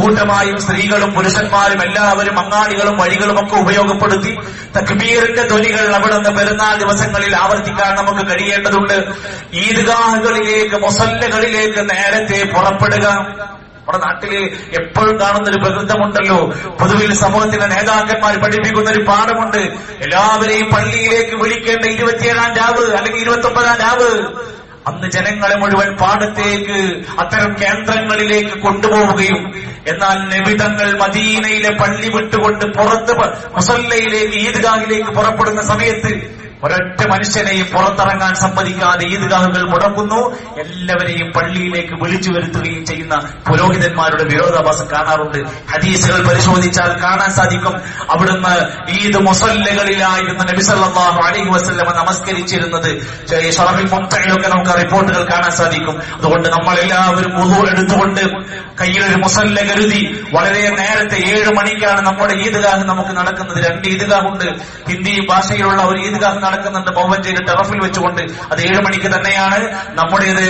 കൂട്ടമായും സ്ത്രീകളും പുരുഷന്മാരും എല്ലാവരും അങ്ങാടികളും വഴികളും ഒക്കെ ഉപയോഗപ്പെടുത്തി തക്ബീറിന്റെ ധ്വനികൾ അവിടുന്ന് പെരുന്നാൾ ദിവസങ്ങളിൽ ആവർത്തിക്കാൻ നമുക്ക് കഴിയേണ്ടതുണ്ട്. ഈദ്ഗാഹുകളിലേക്ക് മുസല്ലകളിലേക്ക് നേരത്തെ പുറപ്പെടുക. നമ്മുടെ നാട്ടില് എപ്പോഴും കാണുന്നൊരു പ്രകൃതമുണ്ടല്ലോ, പൊതുവിൽ സമൂഹത്തിലെ നേതാക്കന്മാർ പഠിപ്പിക്കുന്ന ഒരു പാഠമുണ്ട്. എല്ലാവരെയും പള്ളിയിലേക്ക് വിളിക്കേണ്ട 27-ാം രാവ് അല്ലെങ്കിൽ 29-ാം രാവ് അന്ന് ജനങ്ങളെ മുഴുവൻ പാടത്തേക്ക് അത്തരം കേന്ദ്രങ്ങളിലേക്ക് കൊണ്ടുപോവുകയും എന്നാൽ നബിതങ്ങൾ മദീനയിലെ പള്ളി വിട്ടുകൊണ്ട് പുറത്ത് മുസല്ലയിലേക്ക് ഈദ്ഗാഹിലേക്ക് പുറപ്പെടുന്ന സമയത്ത് ഒരൊറ്റ മനുഷ്യനെയും പുറത്തിറങ്ങാൻ സമ്മതിക്കാതെ ഈദ്ഗാഹുകൾ മുടങ്ങുന്നു. എല്ലാവരെയും പള്ളിയിലേക്ക് വിളിച്ചു വരുത്തുകയും ചെയ്യുന്ന പുരോഹിതന്മാരുടെ വിരോധാഭാസം കാണാറുണ്ട്. ഹദീസുകൾ പരിശോധിച്ചാൽ കാണാൻ സാധിക്കും. അവിടുന്ന് ഈദ് മുസല്ലകളിലായിരുന്നു നബി സല്ലല്ലാഹു അലൈഹി വസല്ലം നമസ്കരിച്ചിരുന്നത്. ശറഫുൽ മുംതഇലൊക്കെ നമുക്ക് റിപ്പോർട്ടുകൾ കാണാൻ സാധിക്കും. അതുകൊണ്ട് നമ്മളെല്ലാവരും വുളൂ എടുത്തുകൊണ്ട് കയ്യിലൊരു മുസല്ല കരുതി വളരെ നേരത്തെ 7 മണിക്കാണ് നമ്മുടെ ഈദ്ഗാഹ് നമുക്ക് നടക്കുന്നത്. 2 ഈദ്ഗാഹ് ഉണ്ട്. ഹിന്ദി ഭാഷയിലുള്ള ഒരു ഈദ്ഗാഹ് നടക്കുന്നുണ്ട് മൗവഞ്ചേരി ടെറഫിൽ വെച്ചുകൊണ്ട്. അത് 7 മണിക്ക് തന്നെയാണ്. നമ്മുടേത്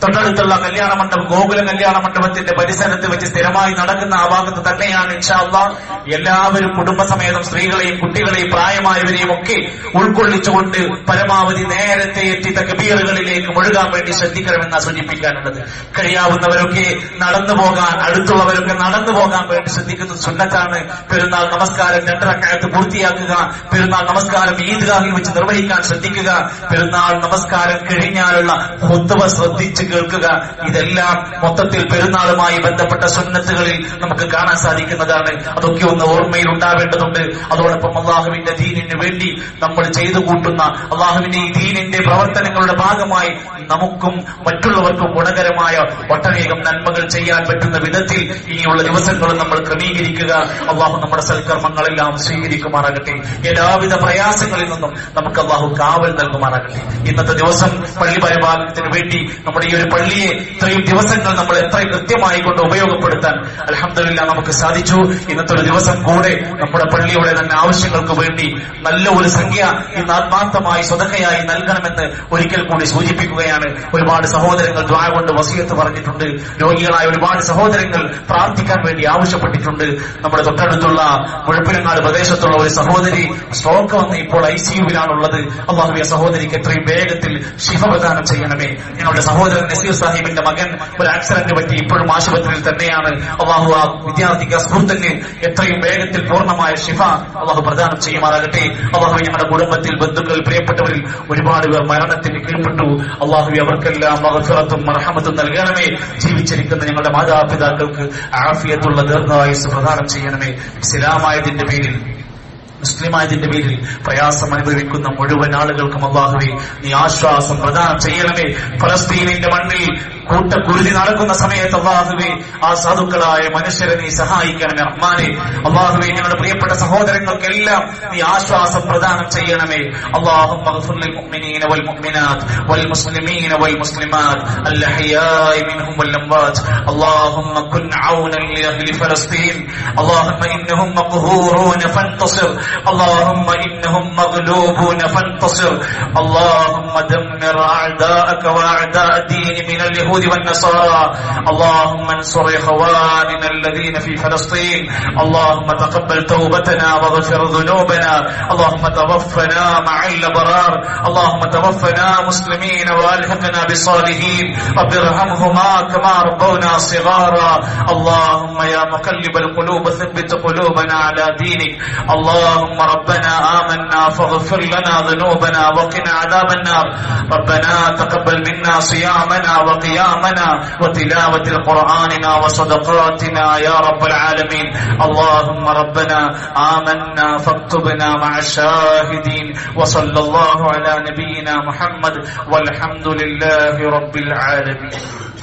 തൊട്ടടുത്തുള്ള കല്യാണ മണ്ഡപം, ഗോകുല കല്യാണ മണ്ഡപത്തിന്റെ പരിസരത്ത് വെച്ച് സ്ഥിരമായി നടക്കുന്ന ആ ഭാഗത്ത് തന്നെയാണ് ഇൻഷാ അല്ലാഹ്. എല്ലാവരും കുടുംബസമേതം സ്ത്രീകളെയും കുട്ടികളെയും പ്രായമായവരെയും ഒക്കെ ഉൾക്കൊള്ളിച്ചുകൊണ്ട് പരമാവധി നേരത്തെ എത്തി തക്ബീറുകളിലേക്ക് മുഴുകാൻ വേണ്ടി ശ്രദ്ധിക്കണമെന്നാണ് സൂചിപ്പിക്കാനുള്ളത്. കഴിയാവുന്നവരൊക്കെ നടന്നു പോകാൻ, അടുത്തുള്ളവരൊക്കെ നടന്നു പോകാൻ വേണ്ടി ശ്രദ്ധിക്കുന്നത് സുന്നത്താണ്. പെരുന്നാൾ നമസ്കാരം 2 റക്അത്ത് പൂർത്തിയാക്കുക, പെരുന്നാൾ നമസ്കാരം ഈദ്ഗാഹിൽ വെച്ച് നിർവഹിക്കാൻ ശ്രദ്ധിക്കുക, പെരുന്നാൾ നമസ്കാരം കഴിഞ്ഞാലുള്ള ഖുത്ബ ശ്രദ്ധിച്ച് കേൾക്കുക. ഇതെല്ലാം മൊത്തത്തിൽ പെരുന്നാളുമായി ബന്ധപ്പെട്ട സുന്നത്തുകളിൽ നമുക്ക് കാണാൻ സാധിക്കുന്നതാണ്. അതൊക്കെ ഒന്ന് ഓർമ്മയിൽ ഉണ്ടാവേണ്ടതുണ്ട്. അതോടൊപ്പം അള്ളാഹുവിന്റെ ദീനിന് വേണ്ടി നമ്മൾ ചെയ്തു കൂട്ടുന്ന അള്ളാഹുവിന്റെ ഈ ദീനിന്റെ പ്രവർത്തനങ്ങളുടെ ഭാഗമായി നമുക്കും മറ്റുള്ളവർക്കും ഗുണകരമായ ഒട്ടനേകം നന്മകൾ ചെയ്യാൻ പറ്റുന്ന വിധത്തിൽ ഇനിയുള്ള ദിവസങ്ങളും നമ്മൾ ക്രമീകരിക്കുക. അള്ളാഹു നമ്മുടെ സൽക്കർമ്മങ്ങളെല്ലാം സ്വീകരിക്കുമാറാകട്ടെ. എല്ലാവിധ പ്രയാസങ്ങളിൽ നിന്നും നമുക്ക് അള്ളാഹു കാവൽ നൽകുമാറാകട്ടെ. ഇന്നത്തെ ദിവസം പള്ളി പരിപാലനത്തിന് വേണ്ടി നമ്മുടെ ഈ ഒരു പള്ളിയെ ഇത്രയും ദിവസങ്ങൾ നമ്മൾ എത്ര കൃത്യമായി കൊണ്ട് ഉപയോഗപ്പെടുത്താൻ അൽഹംദുലില്ലാഹ് നമുക്ക് സാധിച്ചു. ഇന്നത്തെ ഒരു ദിവസം കൂടെ നമ്മുടെ പള്ളിയുടെ തന്നെ ആവശ്യങ്ങൾക്ക് വേണ്ടി നല്ല ഒരു സംഖ്യ ഇന്ന് ആത്മാർത്ഥമായി സ്വതക്കയായി നൽകണമെന്ന് ഒരിക്കൽ കൂടി സൂചിപ്പിക്കുകയാണ്. ഒരുപാട് സഹോദരങ്ങൾ ദുആ കൊണ്ട് വസിയത്ത് പറഞ്ഞിട്ടുണ്ട്. രോഗികളായ ഒരുപാട് സഹോദരങ്ങൾ പ്രാർത്ഥിക്കാൻ വേണ്ടി ആവശ്യപ്പെട്ടിട്ടുണ്ട്. നമ്മുടെ തൊട്ടടുത്തുള്ള മുഴപ്പിലങ്ങാട് പ്രദേശത്തുള്ള ഒരു സഹോദരി സ്ട്രോക്ക് വന്ന് ഇപ്പോൾ ICUവിലാണുള്ളത്. അല്ലാഹുവേ, സഹോദരിക്ക് എത്രയും വേഗത്തിൽ ശിഫ പ്രദാനം ചെയ്യണമേ. ഞങ്ങളുടെ സഹോദരൻ നസീർ സാഹിബിന്റെ മകൻ ഒരു ആക്സിഡന്റ് പറ്റി ഇപ്പോഴും ആശുപത്രിയിൽ തന്നെയാണ്. അല്ലാഹു ആ വിദ്യാർത്ഥിക്ക് സുഹൃത്തിന് എത്രയും വേഗത്തിൽ പൂർണ്ണമായ ശിഫ അല്ലാഹു പ്രദാനം ചെയ്യുമാറാകട്ടെ. അല്ലാഹു ഞങ്ങളുടെ കുടുംബത്തിൽ, ബന്ധുക്കൾ, പ്രിയപ്പെട്ടവരിൽ ഒരുപാട് പേർ മരണത്തിന് കീഴ്പ്പെട്ടു. അല്ലാഹു അവർക്കെല്ലാം മഗ്ഫിറത്തും മർഹമത്തും നൽകണമേ. ജീവിച്ചിരിക്കുന്ന ഞങ്ങളുടെ മാതാപിതാക്കൾക്ക് ആഫിയത്തുള്ള ദീർഘായുസ്സ് പ്രദാനം ചെയ്യണമേ. ഇസ്ലാമായതിന്റെ പേരിൽ, മുസ്ലിമായതിന്റെ പേരിൽ പ്രയാസം അനുഭവിക്കുന്ന മുഴുവൻ ആളുകൾക്കും അല്ലാഹുവേ നീ ആശ്വാസം പ്രദാനം ചെയ്യണമേ. ഫലസ്തീനിന്റെ മണ്ണിൽ കൂട്ടക്കുരുതി നടക്കുന്ന സമയത്ത് അല്ലാഹുവേ ആ സാധുക്കളായ മനുഷ്യരെ നീ സഹായിക്കണമേ റഹ്മാനെ. അല്ലാഹുവേ ഞങ്ങളുടെ പ്രിയപ്പെട്ട സഹോദരങ്ങൾക്കെല്ലാം നീ ആശ്വാസം പ്രദാനം ചെയ്യണമേ. അല്ലാഹുമ്മ ഗ്ഫിർ ലിൽ മുഅ്മിനീന വൽ മുഅ്മിനാത്ത് വൽ മുസ്ലിമീന വൽ മുസ്ലിമാത്ത് അൽ അഹ്യാഇ മിൻഹും വൽ അംവാത്. അല്ലാഹുമ്മ കുൻ ഔനൻ ലി അഹ്ലി ഫലസ്തീൻ. അല്ലാഹുമ്മ ഇന്നഹും മഖ്ഹൂറൂന ഫൻതസിർ. اللهم إنهم مغلوبون فانتصر. اللهم دمر أعداءك وأعداء الدين من اليهود والنصارى. اللهم انصر إخواننا الذين في فلسطين. اللهم تقبل توبتنا واغفر ذنوبنا. اللهم توفنا مع الأبرار. اللهم توفنا مسلمين وألحقنا بالصالحين. رب ارحمهما كما ربونا صغارا. اللهم يا مقلب القلوب ثبت قلوبنا على دينك. اللهم ربنا آمنا فاغفر لنا ذنوبنا وقنا عذاب النار. ربنا تقبل منا صيامنا وقيامنا وتلاوة قرآننا وصدقاتنا يا رب العالمين. اللهم ربنا آمنا فاكتبنا مع الشاهدين. وصلى الله على نبينا محمد والحمد لله رب العالمين.